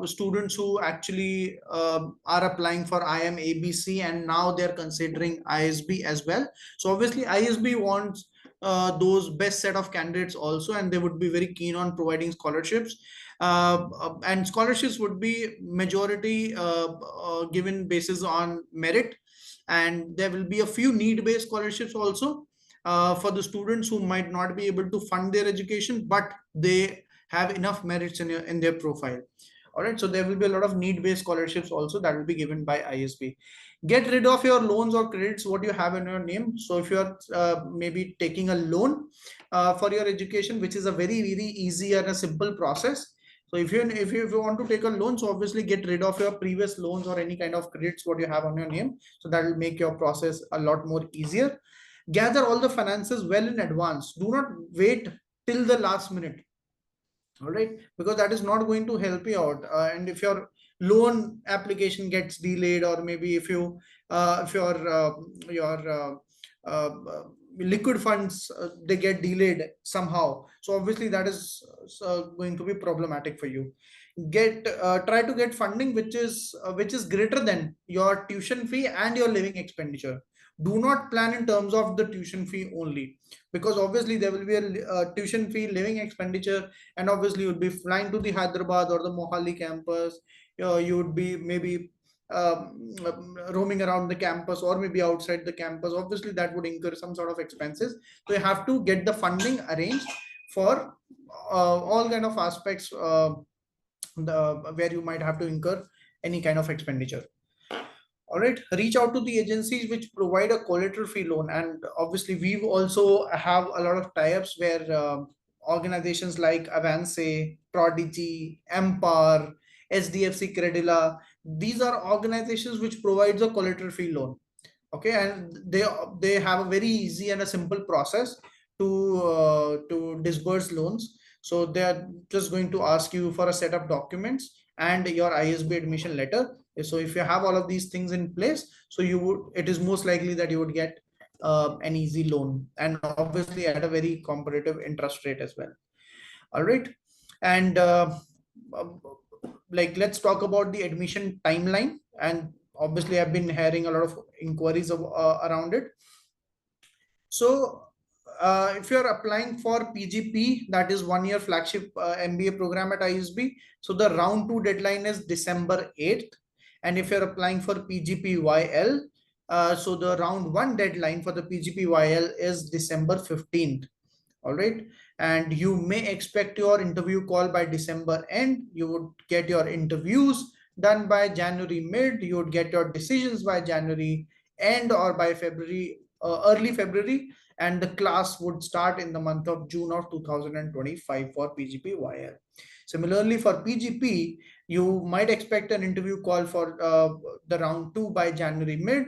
students who actually are applying for IM ABC, and now they're considering ISB as well. So obviously ISB wants those best set of candidates also, and they would be very keen on providing scholarships. And scholarships would be majority given basis on merit, and there will be a few need-based scholarships also for the students who might not be able to fund their education, but they have enough merits in their profile. All right, so there will be a lot of need-based scholarships also that will be given by ISB. Get rid of your loans or credits what you have in your name. So if you are maybe taking a loan for your education, which is a very easy and a simple process. So if you want to take a loan, so obviously get rid of your previous loans or any kind of credits what you have on your name. So that will make your process a lot more easier. Gather all the finances well in advance. Do not wait till the last minute. All right, because that is not going to help you out. And if your loan application gets delayed, or maybe if your liquid funds they get delayed somehow, so obviously that is going to be problematic for you. Try to get funding which is greater than your tuition fee and your living expenditure. Do not plan in terms of the tuition fee only, because obviously there will be a tuition fee, living expenditure, and obviously you would be flying to the Hyderabad or the Mohali campus. You would be maybe roaming around the campus, or maybe outside the campus. Obviously that would incur some sort of expenses. So you have to get the funding arranged for all kind of aspects, where you might have to incur any kind of expenditure. All right, reach out to the agencies which provide a collateral free loan. And obviously we also have a lot of tie-ups where organizations like Avance, Prodigy, Empower, SDFC Credila, these are organizations which provides a collateral free loan. Okay, and they have a very easy and a simple process to disburse loans. So they are just going to ask you for a set of documents and your ISB admission letter. So if you have all of these things in place, so it is most likely that you would get an easy loan, and obviously at a very competitive interest rate as well. All right, and um, like let's talk about the admission timeline. And obviously I've been hearing a lot of inquiries around it. So if you're applying for PGP, that is 1 year flagship MBA program at ISB, so the round 2 deadline is December 8th. And if you're applying for PGPYL, so the round 1 deadline for the PGPYL is December 15th. All right, and you may expect your interview call by December end. You would get your interviews done by January mid. You would get your decisions by January end, or by February, early February, and the class would start in the month of June of 2025 for PGPYL. Similarly, for PGP, you might expect an interview call for the round 2 by January mid.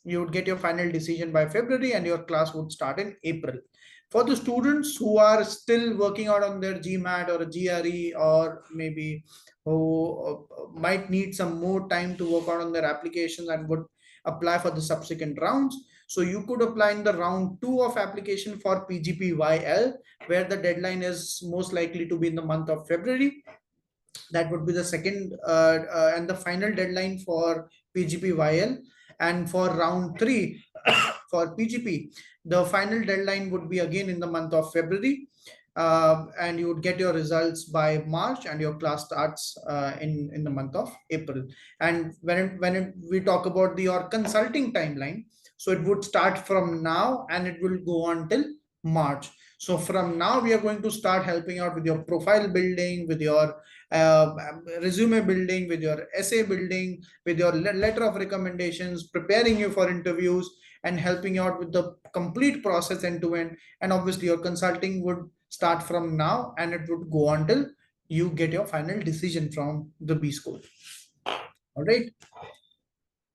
You would get your final decision by February, and your class would start in April. For the students who are still working out on their GMAT or a GRE, or maybe who might need some more time to work out on their applications and would apply for the subsequent rounds, so you could apply in the round 2 of application for PGPYL, where the deadline is most likely to be in the month of February. That would be the second and the final deadline for PGPYL. And for round 3 for PGP, the final deadline would be again in the month of February. And you would get your results by March, and your class starts in the month of April. And we talk about your consulting timeline, so it would start from now and it will go on till March. So from now, we are going to start helping out with your profile building, with your uh, resume building, with your essay building, with your letter of recommendations, preparing you for interviews, and helping you out with the complete process end to end. And obviously, your consulting would start from now and it would go until you get your final decision from the B school. All right.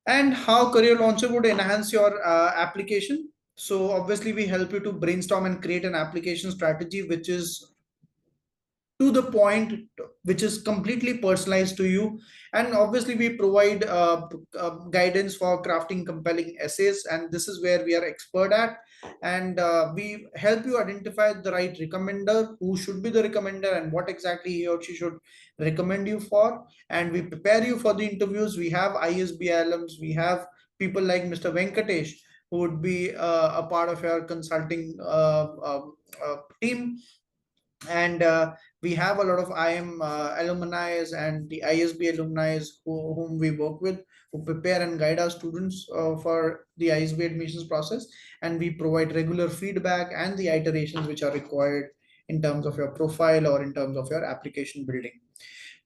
And how Career Launcher would enhance your application. So obviously, we help you to brainstorm and create an application strategy which is to the point, which is completely personalized to you. And obviously we provide guidance for crafting compelling essays, and this is where we are expert at. And we help you identify the right recommender, who should be the recommender and what exactly he or she should recommend you for. And we prepare you for the interviews. We have ISB alums, we have people like Mr. Venkatesh, who would be a part of your consulting team. And we have a lot of IM alumni and the ISB alumni whom we work with, who prepare and guide our students for the ISB admissions process. And we provide regular feedback and the iterations which are required in terms of your profile or in terms of your application building.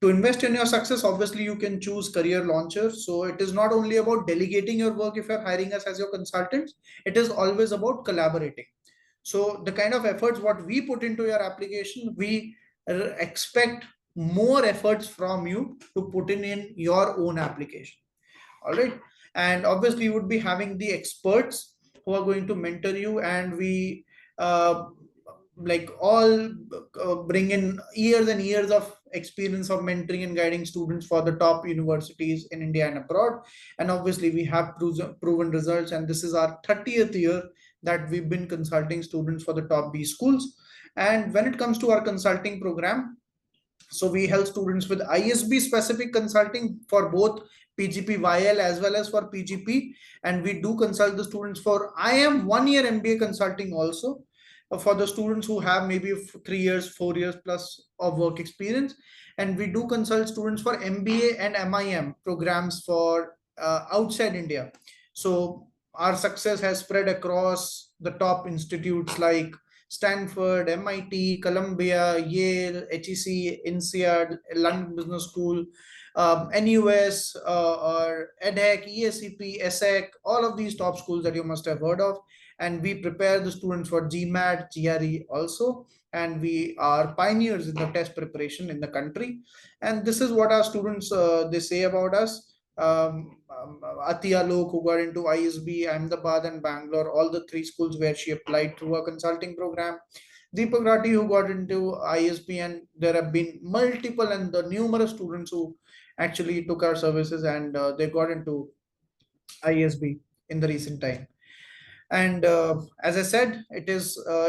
To invest in your success, obviously you can choose Career Launcher. So it is not only about delegating your work if you're hiring us as your consultants, it is always about collaborating. So the kind of efforts what we put into your application, we expect more efforts from you to put in your own application. All right. And obviously you would be having the experts who are going to mentor you, and we uh, like all bring in years and years of experience of mentoring and guiding students for the top universities in India and abroad. And obviously we have proven results, and this is our 30th year that we've been consulting students for the top B schools. And when it comes to our consulting program, so we help students with ISB specific consulting for both PGPYL as well as for PGP. And we do consult the students for IM 1 year MBA consulting also, for the students who have maybe 3 years, 4 years plus of work experience. And we do consult students for MBA and MIM programs for outside India. So our success has spread across the top institutes like Stanford, MIT, Columbia, Yale, HEC, INSEAD, London Business School, NUS, or EDHEC, ESCP, ESSEC, all of these top schools that you must have heard of. And we prepare the students for GMAT, GRE also. And we are pioneers in the test preparation in the country. And this is what our students they say about us. Atiya Lok, who got into ISB, Ahmedabad, and Bangalore, all the three schools where she applied through a consulting program. Deepak Rathi, who got into ISB, and there have been multiple and the numerous students who actually took our services, and they got into ISB in the recent time. And as I said, it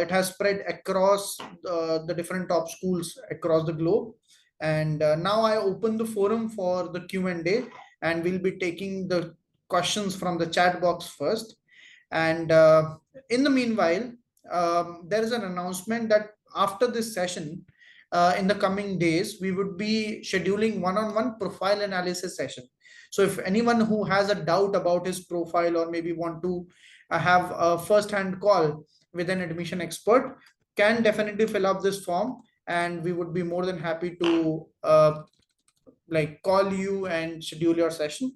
has spread across the different top schools across the globe. And now I open the forum for the Q&A, and we'll be taking the questions from the chat box first. And in the meanwhile, there is an announcement that after this session, in the coming days, we would be scheduling one-on-one profile analysis session. So if anyone who has a doubt about his profile, or maybe want to have a first-hand call with an admission expert, can definitely fill up this form, and we would be more than happy to call you and schedule your session.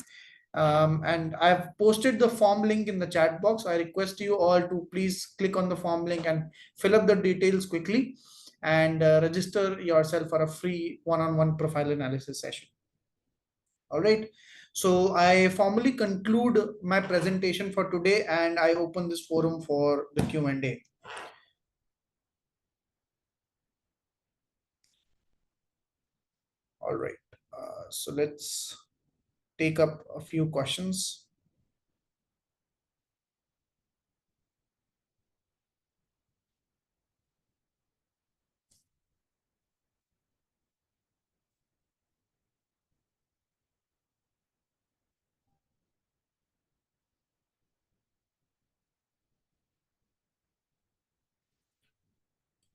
And I've posted the form link in the chat box. I request you all to please click on the form link and fill up the details quickly. and register yourself for a free one-on-one profile analysis session. All right. So I formally conclude my presentation for today, and I open this forum for the Q&A. All right. So let's take up a few questions.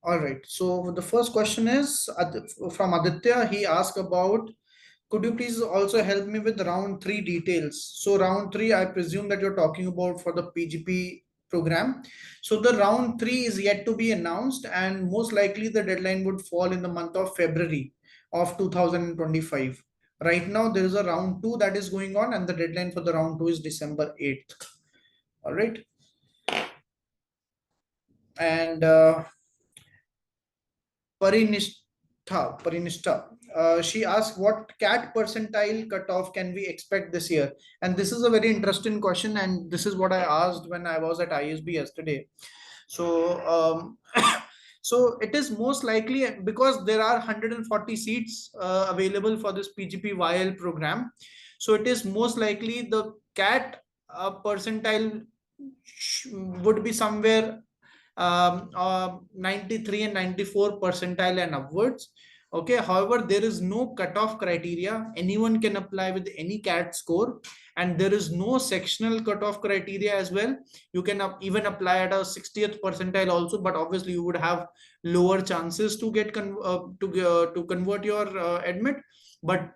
All right. So the first question is from Aditya. He asked about, could you please also help me with round three details? So round three, I presume that you're talking about for the PGP program. So the round three is yet to be announced, and most likely the deadline would fall in the month of February of 2025. Right now, there is a round two that is going on, and the deadline for the round two is December 8th. All right. And Parinishta. She asked, what CAT percentile cutoff can we expect this year? And this is a very interesting question, and this is what I asked when I was at ISB yesterday. So, so it is most likely, because there are 140 seats available for this PGP YL program. So it is most likely the CAT percentile would be somewhere 93 and 94 percentile and upwards. Okay, however, there is no cutoff criteria. Anyone can apply with any CAT score, and there is no sectional cutoff criteria as well. You can even apply at a 60th percentile also, but obviously you would have lower chances to get to convert your admit. But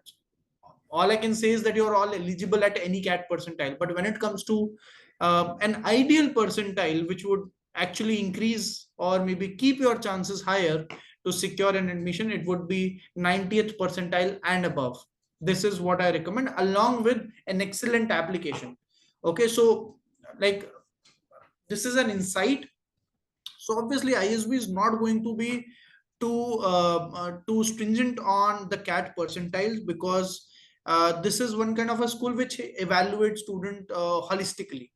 all I can say is that you're all eligible at any CAT percentile. But when it comes to an ideal percentile, which would actually increase or maybe keep your chances higher to secure an admission, it would be 90th percentile and above. This is what I recommend, along with an excellent application. Okay, so like this is an insight. So obviously ISB is not going to be too stringent on the CAT percentiles, because this is one kind of a school which evaluates student holistically.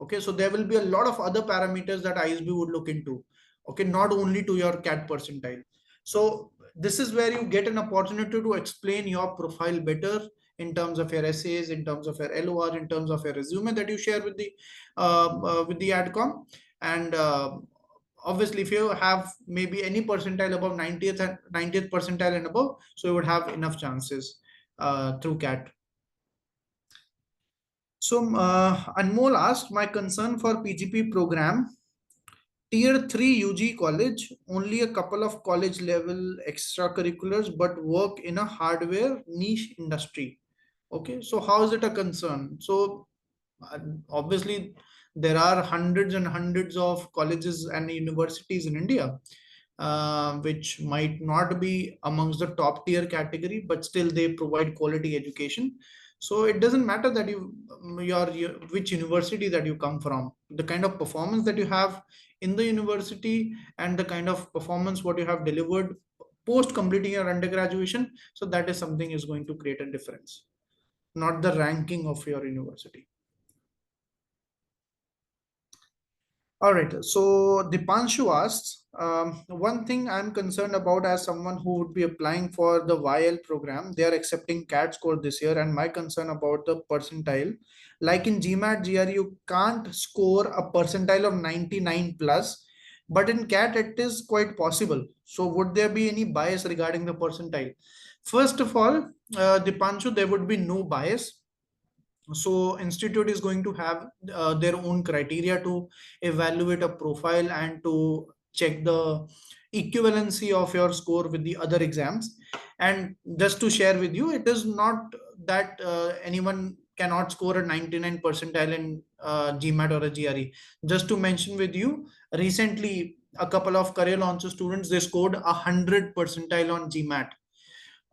Okay, so there will be a lot of other parameters that ISB would look into. Okay, not only to your CAT percentile. So this is where you get an opportunity to explain your profile better in terms of your essays, in terms of your LOR, in terms of your resume that you share with the AdCom. And obviously, if you have maybe any percentile above 90th and 90th percentile and above, so you would have enough chances through CAT. So Anmol asked, my concern for PGP program, tier 3 UG college, only a couple of college level extracurriculars, but work in a hardware niche industry. Okay, so how is it a concern? So obviously, there are hundreds and hundreds of colleges and universities in India, which might not be amongst the top tier category, but still they provide quality education. So it doesn't matter that your which university that you come from, the kind of performance that you have in the university and the kind of performance what you have delivered post completing your undergraduation. So that is something is going to create a difference, not the ranking of your university. All right. So Dipanshu asks, one thing I'm concerned about as someone who would be applying for the YL program, they are accepting CAT score this year, and my concern about the percentile, like in GMAT, GRE, you can't score a percentile of 99 plus, but in CAT it is quite possible. So would there be any bias regarding the percentile? First of all, Dipanshu, there would be no bias. So institute is going to have their own criteria to evaluate a profile and to check the equivalency of your score with the other exams. And just to share with you, it is not that anyone cannot score a 99 percentile in GMAT or a GRE. Just to mention with you, recently a couple of career launcher students, they scored 100 percentile on GMAT.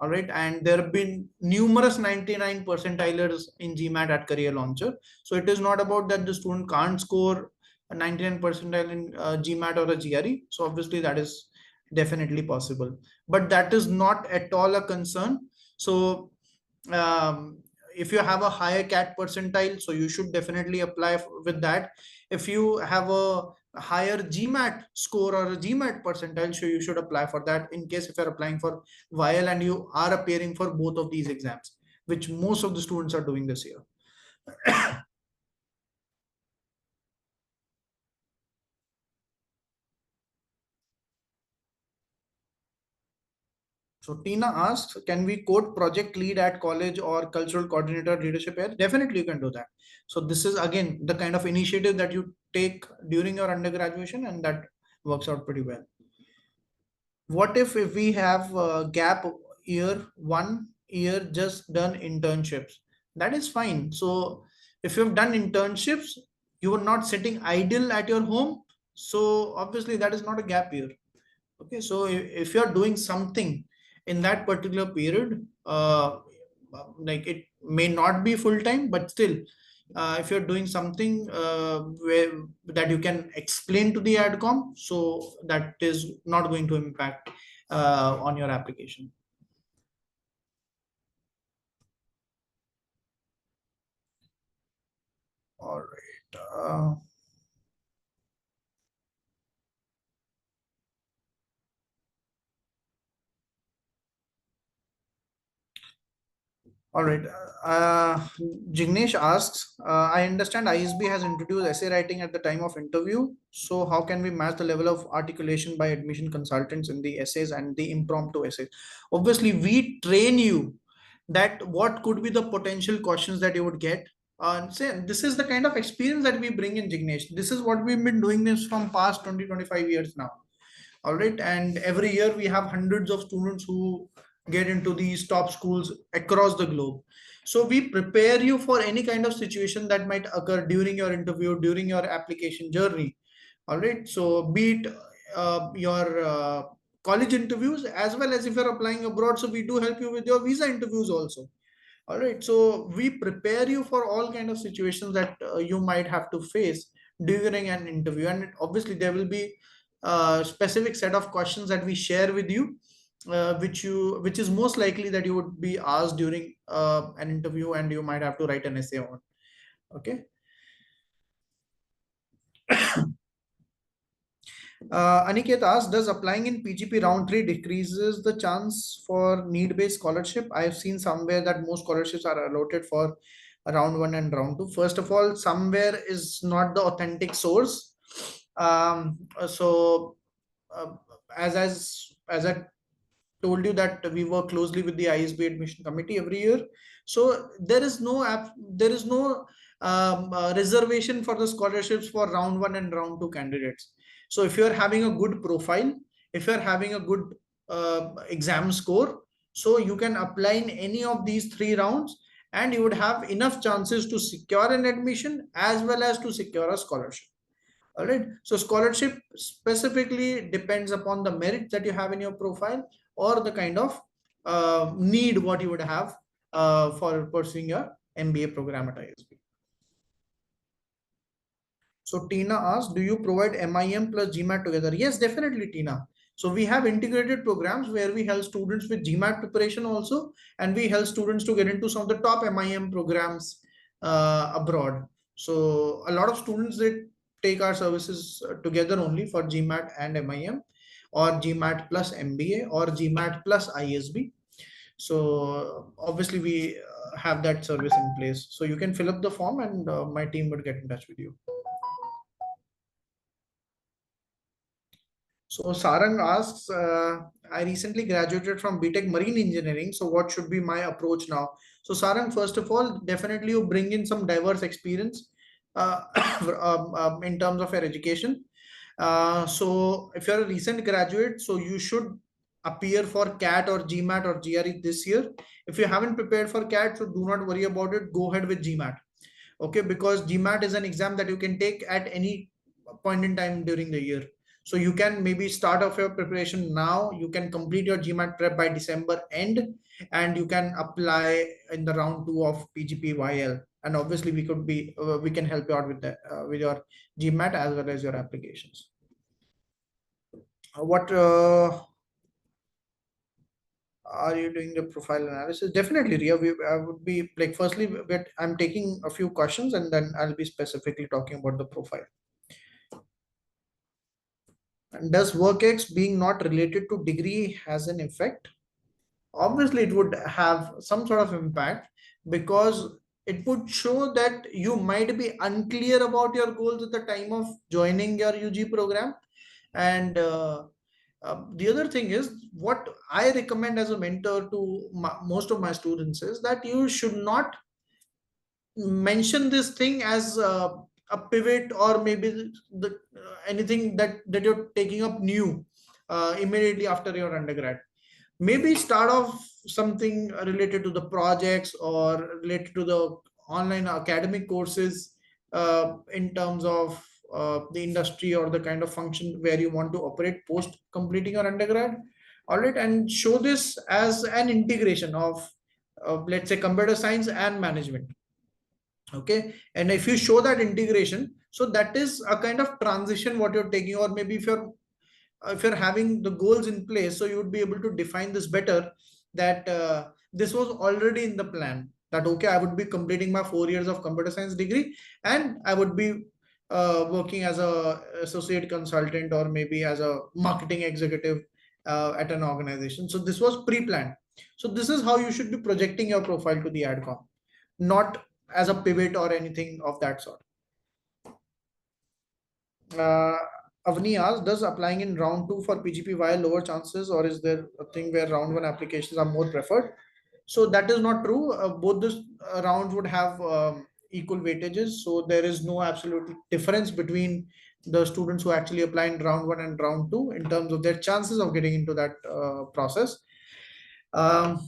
All right, and there have been numerous 99 percentilers in GMAT at career launcher. So it is not about that the student can't score a 99 percentile in GMAT or a GRE. So obviously that is definitely possible, but that is not at all a concern. So if you have a higher cat percentile, so you should definitely apply with that. If you have a higher GMAT score or a GMAT percentile, so you should apply for that, in case if you're applying for VIL and you are appearing for both of these exams, which most of the students are doing this year. So Tina asks, can we code project lead at college or cultural coordinator leadership here? Definitely you can do that. So this is again the kind of initiative that you take during your undergraduation, and that works out pretty well. What if we have a gap year, 1 year just done internships? That is fine. So if you've done internships, you are not sitting idle at your home. So obviously that is not a gap year. Okay, so if you're doing something in that particular period, like it may not be full time, but still, if you're doing something where that you can explain to the adcom, so that is not going to impact on your application. All right. All right. Jignesh asks, I understand ISB has introduced essay writing at the time of interview. So how can we match the level of articulation by admission consultants in the essays and the impromptu essays? Obviously, we train you that what could be the potential questions that you would get. Say, this is the kind of experience that we bring in, Jignesh. This is what we've been doing this from past 20-25 years now. All right, and every year we have hundreds of students who get into these top schools across the globe. So we prepare you for any kind of situation that might occur during your interview, during your application journey. All right, so be it your college interviews, as well as if you're applying abroad, so we do help you with your visa interviews also. All right, so we prepare you for all kind of situations that you might have to face during an interview, and obviously there will be a specific set of questions that we share with you, which is most likely that you would be asked during an interview, and you might have to write an essay on. Okay. Aniket asks, does applying in PGP round 3 decreases the chance for need-based scholarship? I have seen somewhere that most scholarships are allotted for round 1 and round 2. First of all, somewhere is not the authentic source. So uh, as I told you that we work closely with the ISB admission committee every year. So there is no reservation for the scholarships for round 1 and round 2 candidates. So if you're having a good profile, if you're having a good exam score, so you can apply in any of these 3 rounds, and you would have enough chances to secure an admission as well as to secure a scholarship. All right, so scholarship specifically depends upon the merit that you have in your profile, or the kind of need what you would have for pursuing your MBA program at ISB. So Tina asks, do you provide MIM plus GMAT together? Yes, definitely, Tina. So we have integrated programs where we help students with GMAT preparation also, and we help students to get into some of the top MIM programs abroad. So a lot of students, they take our services together only for GMAT and MIM, or GMAT plus MBA, or GMAT plus ISB. So obviously we have that service in place. So you can fill up the form, and my team would get in touch with you. So Sarang asks, I recently graduated from BTech Marine Engineering. So what should be my approach now? So Sarang, first of all, definitely you bring in some diverse experience uh, in terms of your education. So if you're a recent graduate, so you should appear for CAT or GMAT or GRE this year. If you haven't prepared for CAT, so do not worry about it. Go ahead with GMAT. Okay, because GMAT is an exam that you can take at any point in time during the year. So you can maybe start off your preparation now. You can complete your GMAT prep by December end, and you can apply in the round 2 of PGPYL. And obviously, we can help you out with that with your GMAT as well as your applications. What are you doing the profile analysis? Definitely, Ria. I would be like, firstly, but I'm taking a few questions and then I'll be specifically talking about the profile. And does work being not related to degree has an effect? Obviously, it would have some sort of impact because it would show that you might be unclear about your goals at the time of joining your UG program. And the other thing is, what I recommend as a mentor to most of my students is that you should not mention this thing as a pivot, or maybe anything that you're taking up new immediately after your undergrad. Maybe start off something related to the projects or related to the online academic courses, in terms of the industry or the kind of function where you want to operate post completing your undergrad. All right, and show this as an integration of let's say computer science and management. Okay, and if you show that integration, so that is a kind of transition what you're taking. Or maybe if you're having the goals in place, so you would be able to define this better, that this was already in the plan, that okay, I would be completing my 4 years of computer science degree, and I would be working as a associate consultant or maybe as a marketing executive at an organization. So this was pre-planned. So this is how you should be projecting your profile to the adcom, not as a pivot or anything of that sort. Uh, Avni asked, does applying in round two for PGP via lower chances, or is there a thing where round one applications are more preferred? So that is not true. Both this rounds would have equal weightages. So there is no absolute difference between the students who actually apply in round one and round two in terms of their chances of getting into that process. Um,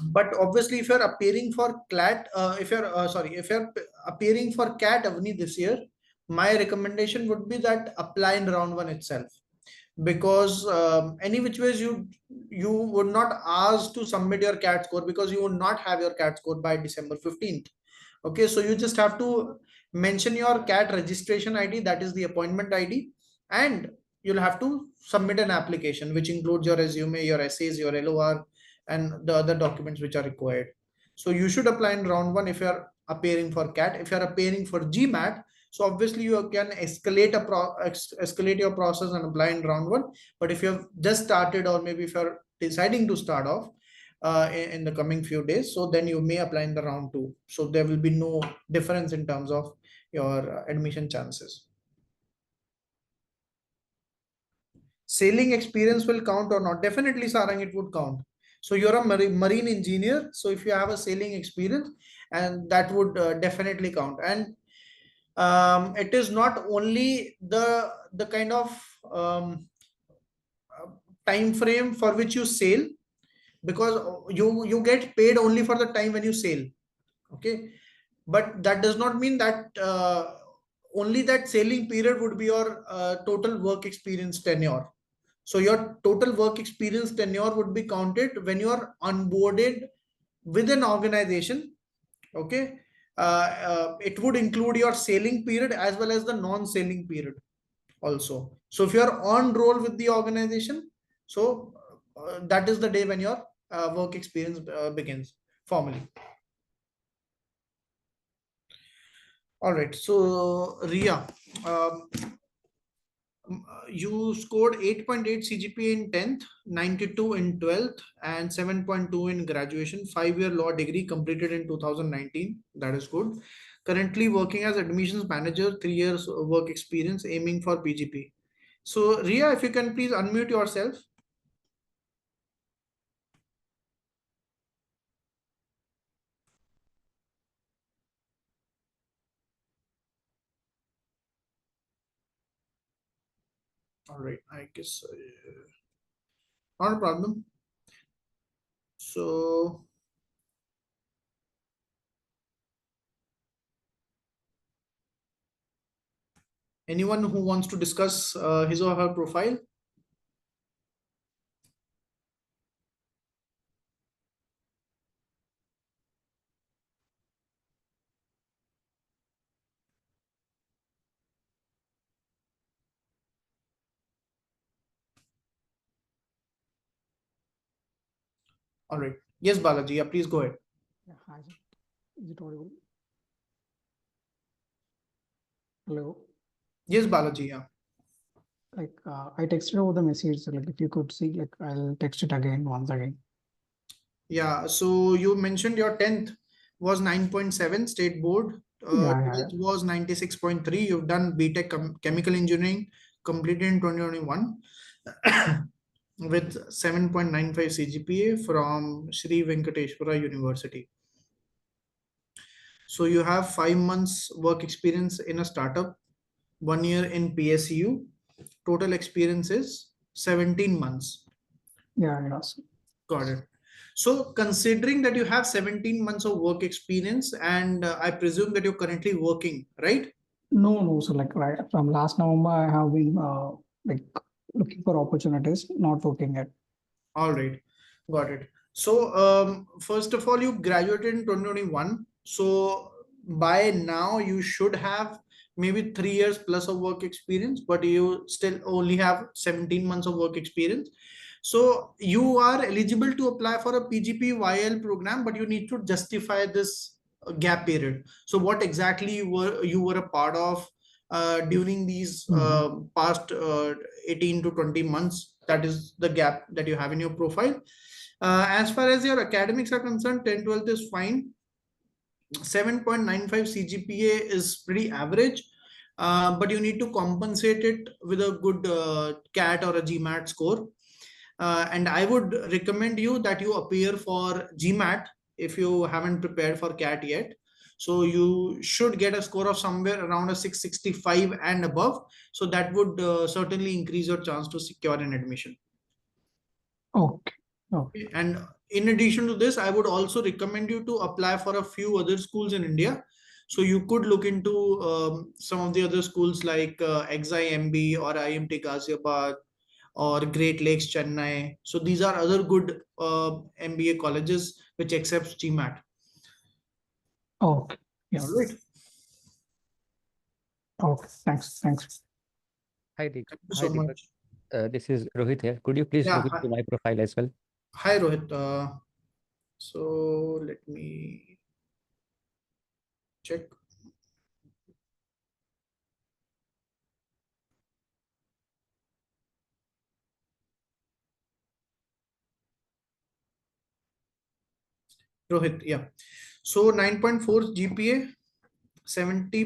but obviously, if you're appearing for CLAT, if you're sorry, if you're appearing for CAT Avni this year, my recommendation would be that apply in round one itself, because any which ways you would not ask to submit your CAT score, because you would not have your CAT score by December 15th. Okay, so you just have to mention your CAT registration ID, that is the appointment ID, and you'll have to submit an application which includes your resume, your essays, your LOR, and the other documents which are required. So you should apply in round one if you're appearing for CAT. If you're appearing for GMAT, so obviously you can escalate your process and apply in round one. But if you've just started, or maybe if you're deciding to start off in the coming few days, so then you may apply in the round two. So there will be no difference in terms of your admission chances. Sailing experience will count or not? Definitely, Sarang, it would count. So you're a marine engineer. So if you have a sailing experience, and that would definitely count. And it is not only the kind of um, time frame for which you sail, because you get paid only for the time when you sail. Okay, but that does not mean that only that sailing period would be your total work experience tenure. So your total work experience tenure would be counted when you are onboarded with an organization. Okay, it would include your sailing period as well as the non-sailing period also. So if you are on roll with the organization, so that is the day when your work experience begins formally. All right. So Ria, um, you scored 8.8 CGPA in 10th, 92 in 12th, and 7.2 in graduation. 5-year law degree completed in 2019. That is good. Currently working as admissions manager, 3 years work experience, aiming for PGP. So Ria, if you can please unmute yourself. All right. I guess not a problem. So anyone who wants to discuss his or her profile? All right. Yes, Balaji. Yeah, please go ahead. Yeah, hi, sir. Is it audible? Hello. Yes, Balaji. Yeah. I texted over the message, so like if you could see, like I'll text it again once again. Yeah. So you mentioned your 10th was 9.7 state board. Yeah, yeah, 12th was 96.3. You've done BTech chemical engineering completed in 2021 with 7.95 CGPA from Sri Venkateshwara University. So you have 5 months work experience in a startup, 1 year in PSU. Total experience is 17 months. yeah, yeah. So, Got it. So considering that you have 17 months of work experience and I presume that you're currently working, right? no, no. So like right from last November, I have been like looking for opportunities, not working yet. All right. Got it. So first of all, you graduated in 2021. So by now you should have maybe 3 years plus of work experience, but you still only have 17 months of work experience. So you are eligible to apply for a PGPYL program, but you need to justify this gap period. So what exactly you were a part of during these Mhm. past 18 to 20 months? That is the gap that you have in your profile. As far as your academics are concerned, 10 12 is fine. 7.95 CGPA is pretty average, but you need to compensate it with a good CAT or a GMAT score. And I would recommend you that you appear for GMAT if you haven't prepared for CAT yet. So you should get a score of somewhere around a 665 and above. So that would certainly increase your chance to secure an admission. Okay. Okay. And in addition to this, I would also recommend you to apply for a few other schools in India. So you could look into some of the other schools like XIMB or IMT Ghaziabad or Great Lakes Chennai. So these are other good MBA colleges which accepts GMAT. Okay. Yeah. All right. Okay. Thanks. Thanks. Thank you Hi so Deepak. much. This is Rohit here. Could you please Yeah. look into my profile as well? Hi, Rohit. So let me check. Rohit, yeah. So 9.4 GPA, 70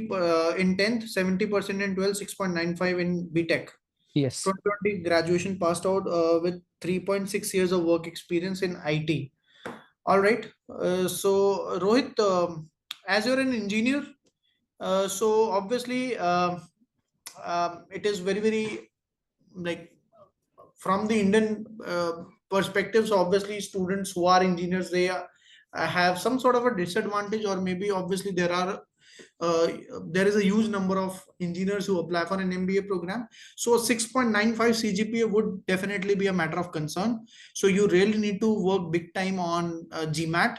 in 10th, 70% in 12, 6.95 in BTech. Yes. 2020 graduation passed out with 3.6 years of work experience in IT. All right. So Rohit, as you're an engineer, so obviously it is very, very like from the Indian perspective. So obviously students who are engineers, they have some sort of a disadvantage, or maybe obviously uh, there is a huge number of engineers who apply for an MBA program. So 6.95 CGPA would definitely be a matter of concern. So you really need to work big time on GMAT.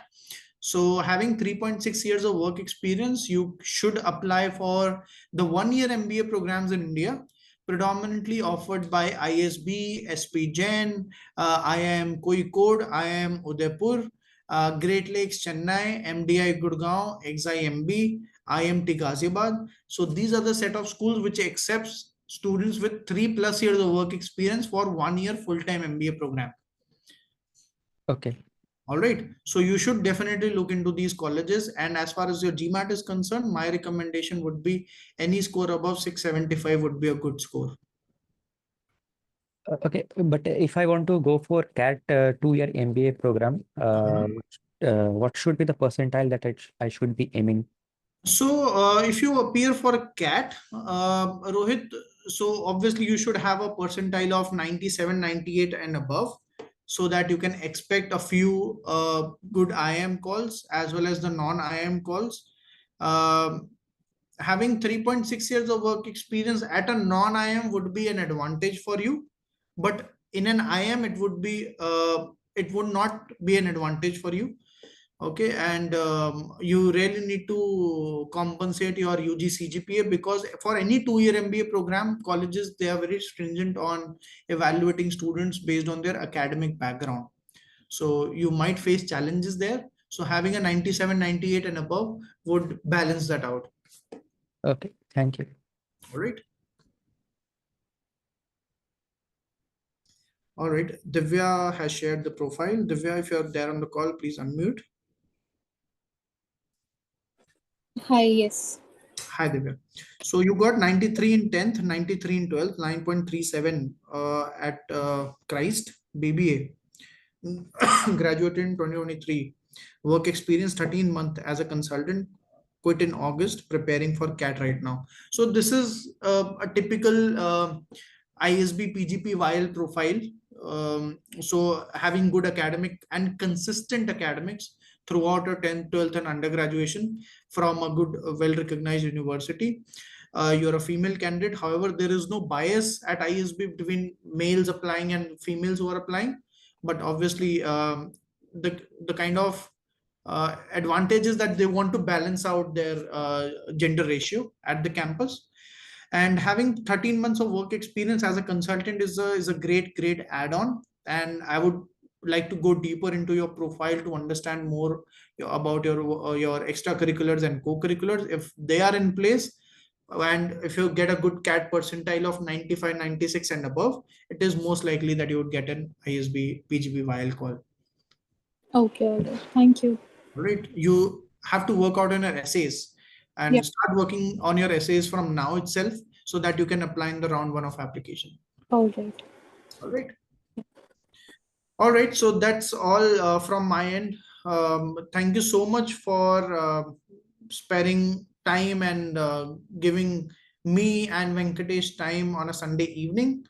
So having 3.6 years of work experience, you should apply for the 1 year MBA programs in India, predominantly offered by ISB, SP Jain, IIM Kozhikode, IIM Udaipur, Great Lakes Chennai, MDI Gurgaon, XIMB, IMT Ghaziabad. So these are the set of schools which accepts students with 3+ years of work experience for 1 year full-time MBA program. Okay. All right. So you should definitely look into these colleges. And as far as your GMAT is concerned, my recommendation would be any score above 675 would be a good score. Okay. But if I want to go for CAT 2-year MBA program, what should be the percentile that I should be aiming? So if you appear for a CAT, Rohit, so obviously you should have a percentile of 97, 98 and above, so that you can expect a few good IIM calls as well as the non-IIM calls. Um, Having 3.6 years of work experience at a non-IIM would be an advantage for you, but in an IIM it would not be an advantage for you. Okay, and you really need to compensate your UG CGPA, because for any 2 year MBA program, colleges, they are very stringent on evaluating students based on their academic background. So you might face challenges there. So having a 97, 98 and above would balance that out. Okay, thank you. All right. All right. Divya has shared the profile. Divya, if you're there on the call, please unmute. Hi, yes. Hi, Divya. So you got 93 in 10th, 93 in 12th, 9.37 at Christ, BBA. Graduated in 2023. Work experience 13 month as a consultant. Quit in August. Preparing for CAT right now. So this is a typical ISB PGP while profile. So having good academic and consistent academics throughout your 10th, 12th and undergraduation from a good, well-recognized university. You're a female candidate. However, there is no bias at ISB between males applying and females who are applying. But obviously, the kind of advantages that they want to balance out their gender ratio at the campus. And having 13 months of work experience as a consultant is a great add-on. And I would like to go deeper into your profile to understand more about your extracurriculars and co-curriculars. If they are in place, and if you get a good CAT percentile of 95, 96 and above, it is most likely that you would get an ISB PGP while call. Okay, all right. Thank you. Right, you have to work out on your essays and Yeah. start working on your essays from now itself so that you can apply in the round 1 of application. All right. All right. All right, so that's all from my end. Thank you so much for sparing time and giving me and Venkatesh time on a Sunday evening.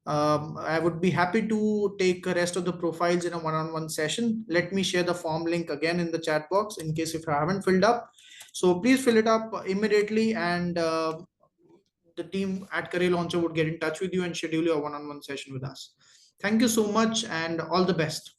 I would be happy to take the rest of the profiles in a one-on-one session. Let me share the form link again in the chat box in case if I haven't filled up. So please fill it up immediately, and the team at Career Launcher would get in touch with you and schedule your one-on-one session with us. Thank you so much and all the best.